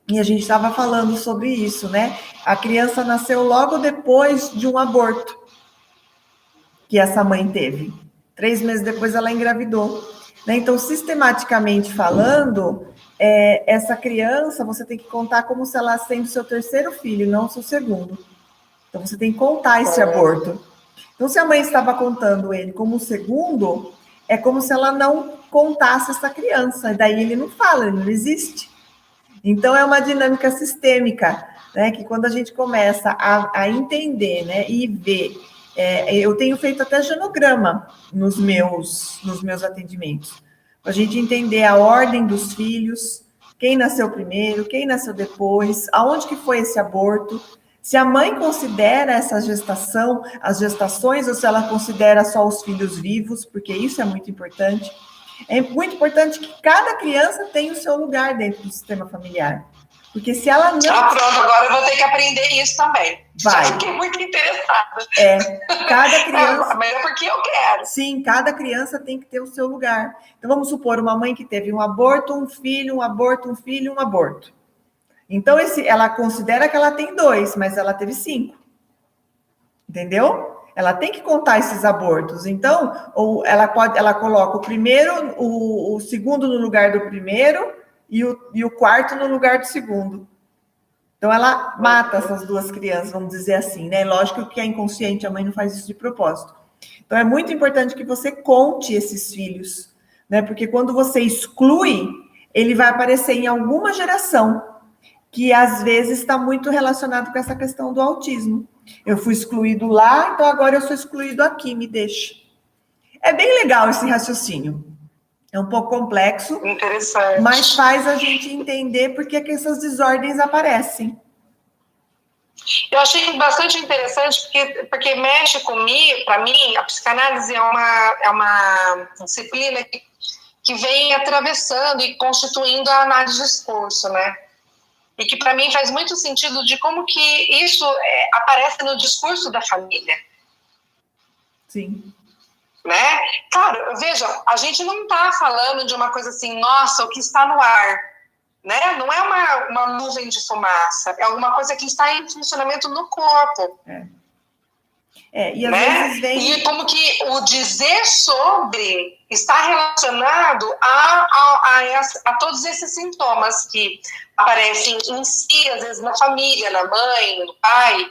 e a gente estava falando sobre isso, né? A criança nasceu logo depois de um aborto que essa mãe teve. 3 meses depois ela engravidou. Né? Então, sistematicamente falando, essa criança você tem que contar como se ela sendo seu terceiro filho, não seu segundo. Então, você tem que contar esse aborto. Então, se a mãe estava contando ele como o segundo, é como se ela não contasse essa criança. E daí ele não fala, ele não existe. Então, é uma dinâmica sistêmica, né? Que quando a gente começa a entender, né, e ver... eu tenho feito até genograma nos meus atendimentos, para a gente entender a ordem dos filhos, quem nasceu primeiro, quem nasceu depois, aonde que foi esse aborto, se a mãe considera essa gestação, as gestações, ou se ela considera só os filhos vivos, porque isso é muito importante. É muito importante que cada criança tenha o seu lugar dentro do sistema familiar. Porque se ela não... pronto, agora eu vou ter que aprender isso também. Vai. Já fiquei muito interessada. Cada criança... Mas é porque eu quero. Sim, cada criança tem que ter o seu lugar. Então, vamos supor, uma mãe que teve um aborto, um filho, um aborto, um filho, um aborto. Então, ela considera que ela tem 2, mas ela teve 5. Entendeu? Ela tem que contar esses abortos. Então, ou ela coloca o primeiro, o segundo no lugar do primeiro e o quarto no lugar do segundo. Então, ela mata essas 2 crianças, vamos dizer assim, né? Lógico que é inconsciente, a mãe não faz isso de propósito. Então, é muito importante que você conte esses filhos, né? Porque quando você exclui, ele vai aparecer em alguma geração, que às vezes está muito relacionado com essa questão do autismo. Eu fui excluído lá, então agora eu sou excluído aqui, me deixa. É bem legal esse raciocínio. É um pouco complexo. Interessante. Mas faz a gente entender por que essas desordens aparecem. Eu achei bastante interessante porque mexe comigo, para mim, a psicanálise é uma disciplina que vem atravessando e constituindo a análise de discurso, né? E que para mim faz muito sentido de como que isso aparece no discurso da família. Sim. Né? Claro, veja, a gente não está falando de uma coisa assim, nossa, o que está no ar, né? Não é uma nuvem de fumaça, é alguma coisa que está em funcionamento no corpo. E às né? vezes vem... E como que o dizer sobre está relacionado a todos esses sintomas que aparecem em si, às vezes na família, na mãe, no pai,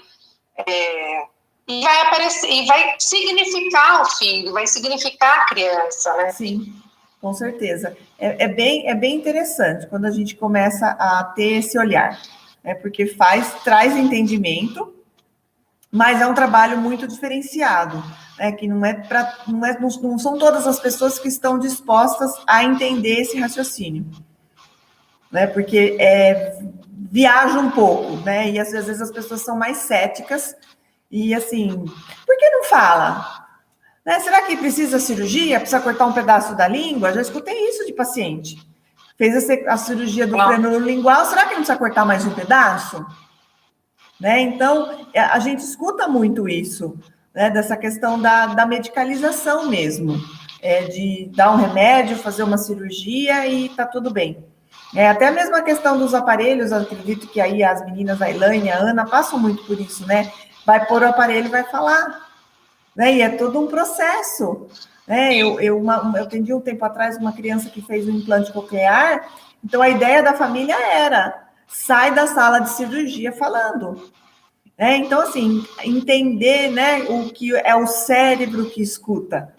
e vai aparecer, e vai significar o filho, vai significar a criança, né? Sim, com certeza. É bem interessante quando a gente começa a ter esse olhar, né? Porque traz entendimento, mas é um trabalho muito diferenciado, né? Que não são todas as pessoas que estão dispostas a entender esse raciocínio, né? Porque viaja um pouco, né? E às vezes as pessoas são mais céticas e assim, por que não fala? Né? Será que precisa cirurgia? Precisa cortar um pedaço da língua? Já escutei isso de paciente. Fez a cirurgia do frênulo lingual, será que não precisa cortar mais um pedaço? Né? Então, a gente escuta muito isso, né? Dessa questão da medicalização mesmo, de dar um remédio, fazer uma cirurgia e tá tudo bem. Até mesmo a questão dos aparelhos, eu acredito que aí as meninas, a Elaine e a Ana, passam muito por isso, né? Vai pôr o aparelho e vai falar, né? E é todo um processo, né? Eu atendi um tempo atrás uma criança que fez um implante coclear, então a ideia da família era, sai da sala de cirurgia falando, né? Então, assim, entender, né, o que é o cérebro que escuta,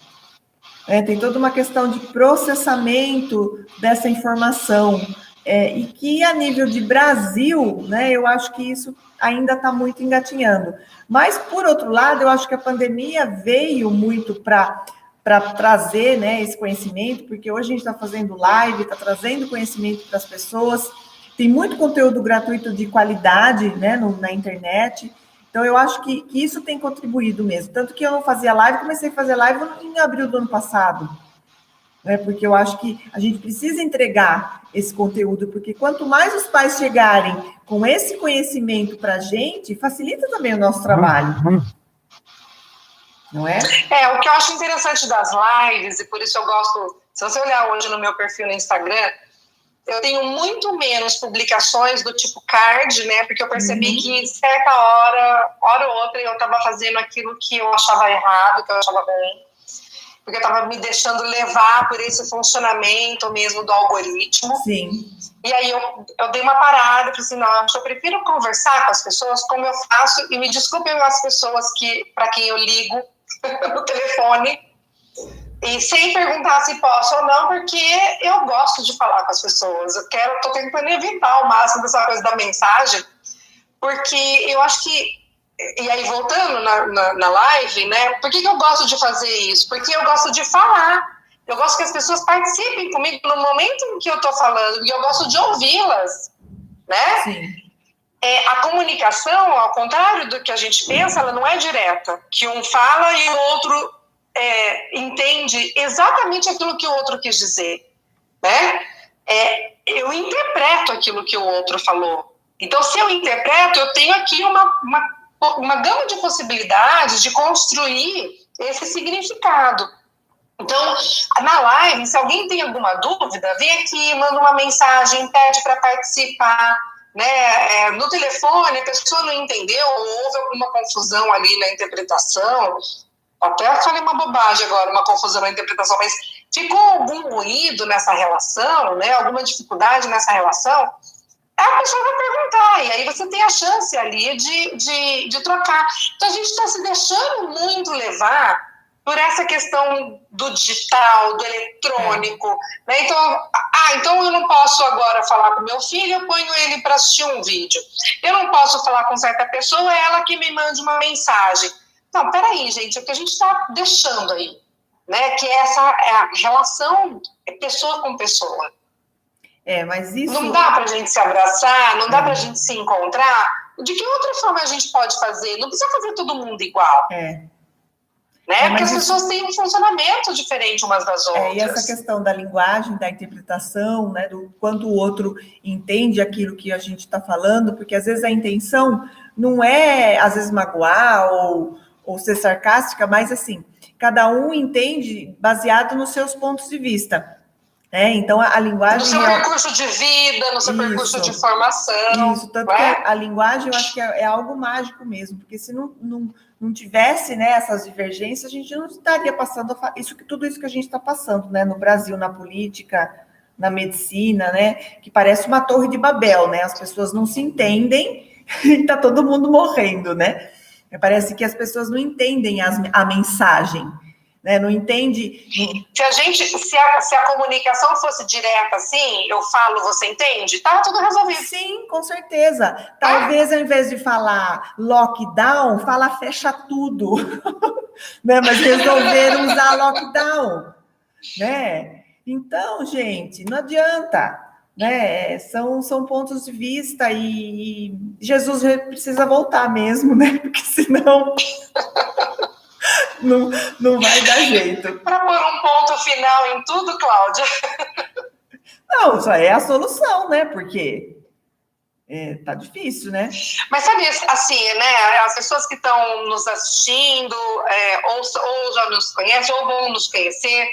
tem toda uma questão de processamento dessa informação, e que a nível de Brasil, né, eu acho que isso ainda está muito engatinhando. Mas, por outro lado, eu acho que a pandemia veio muito para trazer, né, esse conhecimento, porque hoje a gente está fazendo live, está trazendo conhecimento para as pessoas, tem muito conteúdo gratuito de qualidade, né, na internet. Então, eu acho que isso tem contribuído mesmo. Tanto que eu não fazia live, comecei a fazer live em abril do ano passado, né? Porque eu acho que a gente precisa entregar esse conteúdo, porque quanto mais os pais chegarem com esse conhecimento para a gente, facilita também o nosso trabalho. Não é? O que eu acho interessante das lives, e por isso eu gosto, se você olhar hoje no meu perfil no Instagram, eu tenho muito menos publicações do tipo card, né? Porque eu percebi que certa hora ou outra, eu estava fazendo aquilo que eu achava errado, que eu achava ruim, porque eu estava me deixando levar por esse funcionamento mesmo do algoritmo. Sim. E aí eu dei uma parada, falei assim, não, eu prefiro conversar com as pessoas como eu faço, e me desculpem as pessoas para quem eu ligo no telefone, e sem perguntar se posso ou não, porque eu gosto de falar com as pessoas. Estou tentando evitar ao máximo essa coisa da mensagem, porque eu acho que, e aí voltando na live, né, por que eu gosto de fazer isso? Porque eu gosto de falar, eu gosto que as pessoas participem comigo no momento em que eu estou falando, e eu gosto de ouvi-las, né? Sim. A comunicação, ao contrário do que a gente pensa, ela não é direta, que um fala e o outro entende exatamente aquilo que o outro quis dizer, né? Eu interpreto aquilo que o outro falou. Então, se eu interpreto, eu tenho aqui uma gama de possibilidades de construir esse significado. Então, na live, se alguém tem alguma dúvida, vem aqui, manda uma mensagem, pede para participar, né? No telefone, a pessoa não entendeu, ou houve alguma confusão ali na interpretação. Até falei uma bobagem agora, uma confusão na interpretação, mas ficou algum ruído nessa relação, né? Alguma dificuldade nessa relação, a pessoa vai perguntar, e aí você tem a chance ali de trocar. Então a gente está se deixando muito levar por essa questão do digital, do eletrônico, né? Então eu não posso agora falar com meu filho, eu ponho ele para assistir um vídeo. Eu não posso falar com certa pessoa, é ela que me mande uma mensagem. Não, peraí, gente, é o que a gente está deixando aí, né? Que essa é a relação pessoa com pessoa. Mas isso... Não dá para a gente se abraçar, não dá para a gente se encontrar de que outra forma a gente pode fazer? Não precisa fazer todo mundo igual. Né? Porque as pessoas têm um funcionamento diferente umas das outras. E essa questão da linguagem, da interpretação, né, do quanto o outro entende aquilo que a gente está falando, porque às vezes a intenção não é, às vezes, magoar ou ser sarcástica, mas assim, cada um entende baseado nos seus pontos de vista. Então, a linguagem... No seu percurso de vida, no seu percurso de formação. Isso, tanto que a linguagem, eu acho que é algo mágico mesmo, porque se não tivesse, né, essas divergências, a gente não estaria passando tudo isso que a gente está passando, né, no Brasil, na política, na medicina, né, que parece uma torre de Babel, né, as pessoas não se entendem e está todo mundo morrendo, né, parece que as pessoas não entendem a mensagem, né, não entende... Se a comunicação fosse direta assim, eu falo, você entende? Tá tudo resolvido. Sim, com certeza. Talvez ao invés de falar lockdown, fala fecha tudo. Né? Mas resolveram usar lockdown. Né? Então, gente, não adianta. Né? São pontos de vista e Jesus precisa voltar mesmo, né? Porque senão... Não vai dar jeito. Para pôr um ponto final em tudo, Cláudia. Não, isso aí é a solução, né? Porque tá difícil, né? Mas sabe, assim, né? As pessoas que estão nos assistindo, ou já nos conhecem, ou vão nos conhecer.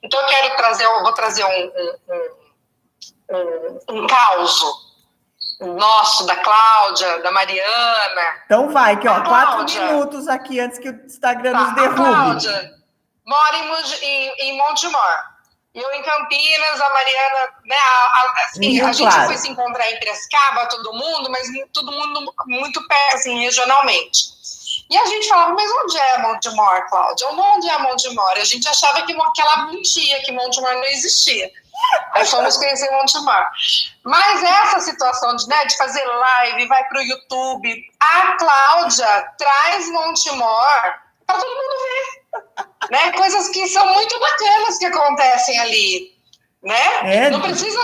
Então, eu vou trazer um caos nosso, da Cláudia, da Mariana. Então vai, que 4 minutos aqui antes que o Instagram nos derrube. A Cláudia mora em Montemor. Eu em Campinas, a Mariana, né? Assim, a gente foi se encontrar em Piracicaba, todo mundo, mas todo mundo muito perto, assim, regionalmente. E a gente falava, mas onde é Montemor, Cláudia? Onde é Montemor? E a gente achava que ela mentia, que Montemor não existia. Aí fomos conhecer Montemor. Mas essa situação de fazer live, vai para o YouTube, a Cláudia traz Montemor para todo mundo ver. Né? Coisas que são muito bacanas que acontecem ali. Né? Não precisa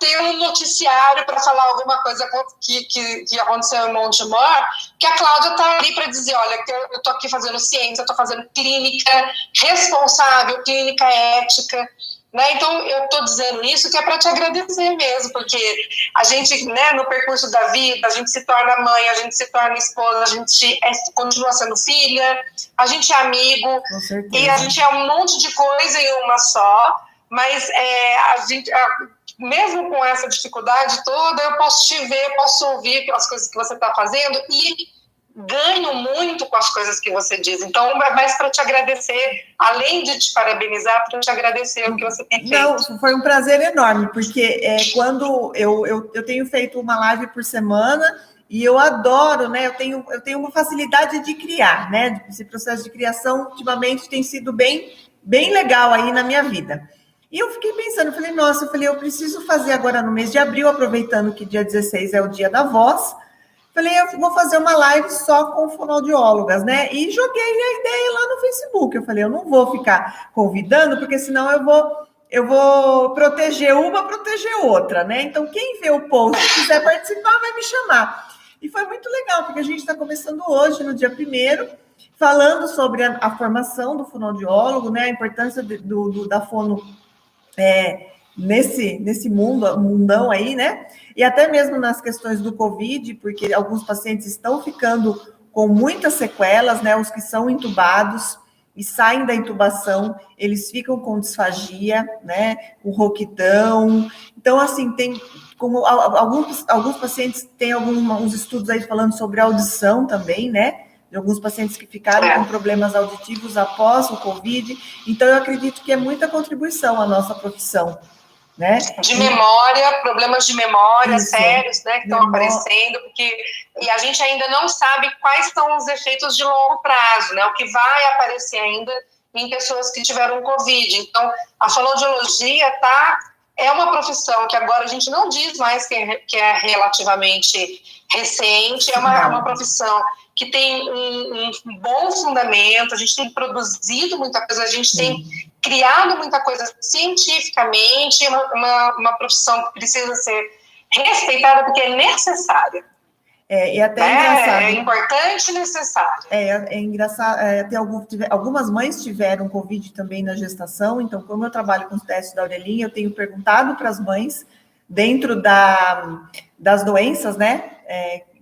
ter um noticiário para falar alguma coisa que aconteceu em Montemor, que a Cláudia está ali para dizer, olha, que eu estou aqui fazendo ciência, estou fazendo clínica responsável, clínica ética. Né? Então, eu estou dizendo isso que é para te agradecer mesmo, porque a gente, né, no percurso da vida, a gente se torna mãe, a gente se torna esposa, a gente continua sendo filha, a gente é amigo, e a gente é um monte de coisa em uma só, mas mesmo com essa dificuldade toda, eu posso te ver, posso ouvir as coisas que você está fazendo e ganho muito com as coisas que você diz. Então, mais para te agradecer, além de te parabenizar, para te agradecer o que você tem feito. Não, foi um prazer enorme, porque quando eu tenho feito uma live por semana e eu adoro, né? Eu tenho uma facilidade de criar, né? Esse processo de criação, ultimamente, tem sido bem legal aí na minha vida. E eu fiquei pensando, eu preciso fazer agora no mês de abril, aproveitando que dia 16 é o dia da voz. Falei, eu vou fazer uma live só com fonoaudiólogas, né? E joguei a ideia lá no Facebook. Eu falei, eu não vou ficar convidando, porque senão eu vou proteger uma, proteger outra, né? Então, quem vê o post e quiser participar, vai me chamar. E foi muito legal, porque a gente está começando hoje, no dia 1º, falando sobre a formação do fonoaudiólogo, né? A importância da fono nesse mundão aí, né? E até mesmo nas questões do Covid, porque alguns pacientes estão ficando com muitas sequelas, né? Os que são intubados e saem da intubação, eles ficam com disfagia, né? Com rouquidão. Então, assim, tem como alguns pacientes têm uns estudos aí falando sobre audição também, né? De alguns pacientes que ficaram com problemas auditivos após o Covid. Então, eu acredito que é muita contribuição à nossa profissão. Né? De memória, problemas de memória sérios, né, que estão aparecendo, e a gente ainda não sabe quais são os efeitos de longo prazo, né, o que vai aparecer ainda em pessoas que tiveram Covid. Então, a fonoaudiologia é uma profissão que agora a gente não diz mais que é relativamente recente, é uma profissão que tem um bom fundamento, a gente tem produzido muita coisa, a gente tem criado muita coisa cientificamente, uma profissão que precisa ser respeitada porque é necessária. E até é engraçado. É importante e necessário. É engraçado. Algumas mães tiveram Covid também na gestação, então, como eu trabalho com os testes da orelhinha, eu tenho perguntado para as mães, dentro das doenças, né?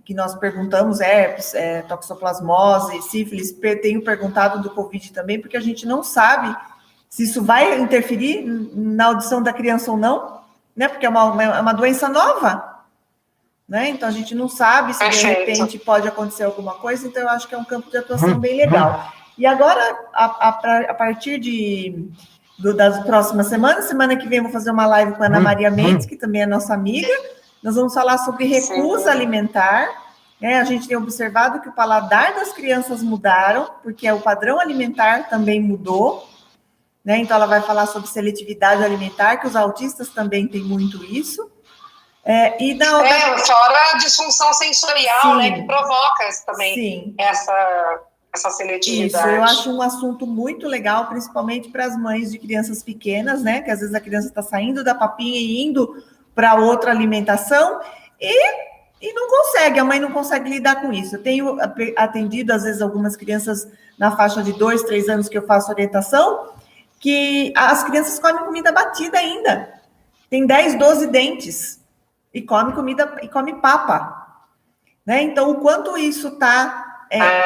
Que nós perguntamos, herpes, toxoplasmose, sífilis, tenho perguntado do Covid também, porque a gente não sabe se isso vai interferir na audição da criança ou não, né? Porque é uma doença nova. Né? Então, a gente não sabe se, de repente, pode acontecer alguma coisa, então eu acho que é um campo de atuação bem legal. E agora, a partir das próximas semanas, semana que vem eu vou fazer uma live com a Ana Maria Mendes, que também é nossa amiga, nós vamos falar sobre recusa alimentar, né? A gente tem observado que o paladar das crianças mudaram, porque o padrão alimentar também mudou, né? Então, ela vai falar sobre seletividade alimentar, que os autistas também têm muito isso. Fora a disfunção sensorial, né, que provoca também essa seletividade. Isso, eu acho um assunto muito legal, principalmente para as mães de crianças pequenas, né, que às vezes a criança está saindo da papinha e indo para outra alimentação e não consegue, a mãe não consegue lidar com isso. Eu tenho atendido, às vezes, algumas crianças na faixa de 2, 3 anos que eu faço orientação, que as crianças comem comida batida ainda, tem 10, 12 dentes, e come comida, e come papa, né? Então, o quanto isso está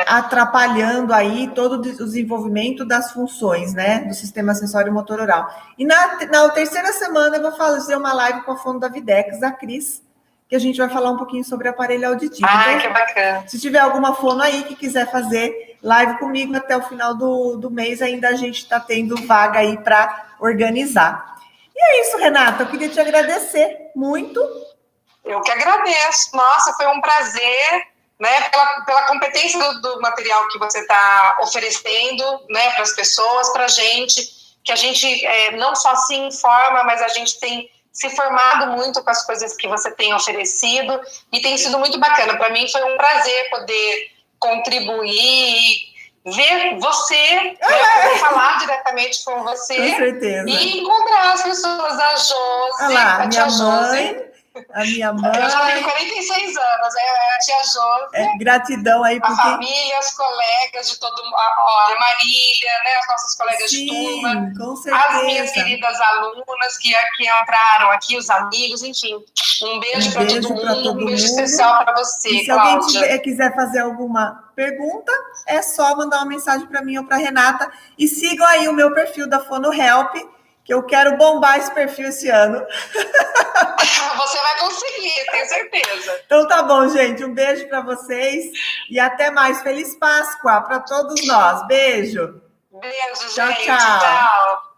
atrapalhando aí todo o desenvolvimento das funções, né, do sistema sensório-motor oral. E na terceira semana eu vou fazer uma live com a fono da Videx, a Cris, que a gente vai falar um pouquinho sobre aparelho auditivo. Então, que bacana. Se tiver alguma fono aí que quiser fazer live comigo até o final do mês, ainda a gente está tendo vaga aí para organizar. E é isso, Renata, eu queria te agradecer muito. Eu que agradeço. Nossa, foi um prazer, né, pela competência do material que você está oferecendo, né, para as pessoas, para a gente, que a gente não só se informa, mas a gente tem se formado muito com as coisas que você tem oferecido e tem sido muito bacana. Para mim foi um prazer poder contribuir, ver você, né, poder falar diretamente com você. Com certeza. E encontrar as pessoas, a Josi, a tia Josi. A minha mãe. Eu já tenho 46 anos, a tia Josi. Gratidão aí. A família, as colegas de todo mundo, a Marília, né, as nossas colegas de turma. Com certeza. As minhas queridas alunas que entraram aqui, os amigos, enfim. Um beijo para todo mundo, um beijo especial para você, e se Cláudia. alguém quiser fazer alguma pergunta, é só mandar uma mensagem para mim ou para Renata. E sigam aí o meu perfil da Fono Help, que eu quero bombar esse perfil esse ano. Você vai conseguir, tenho certeza. Então tá bom, gente. Um beijo para vocês e até mais. Feliz Páscoa para todos nós. Beijo. Beijo, tchau, gente. Tchau. Tchau.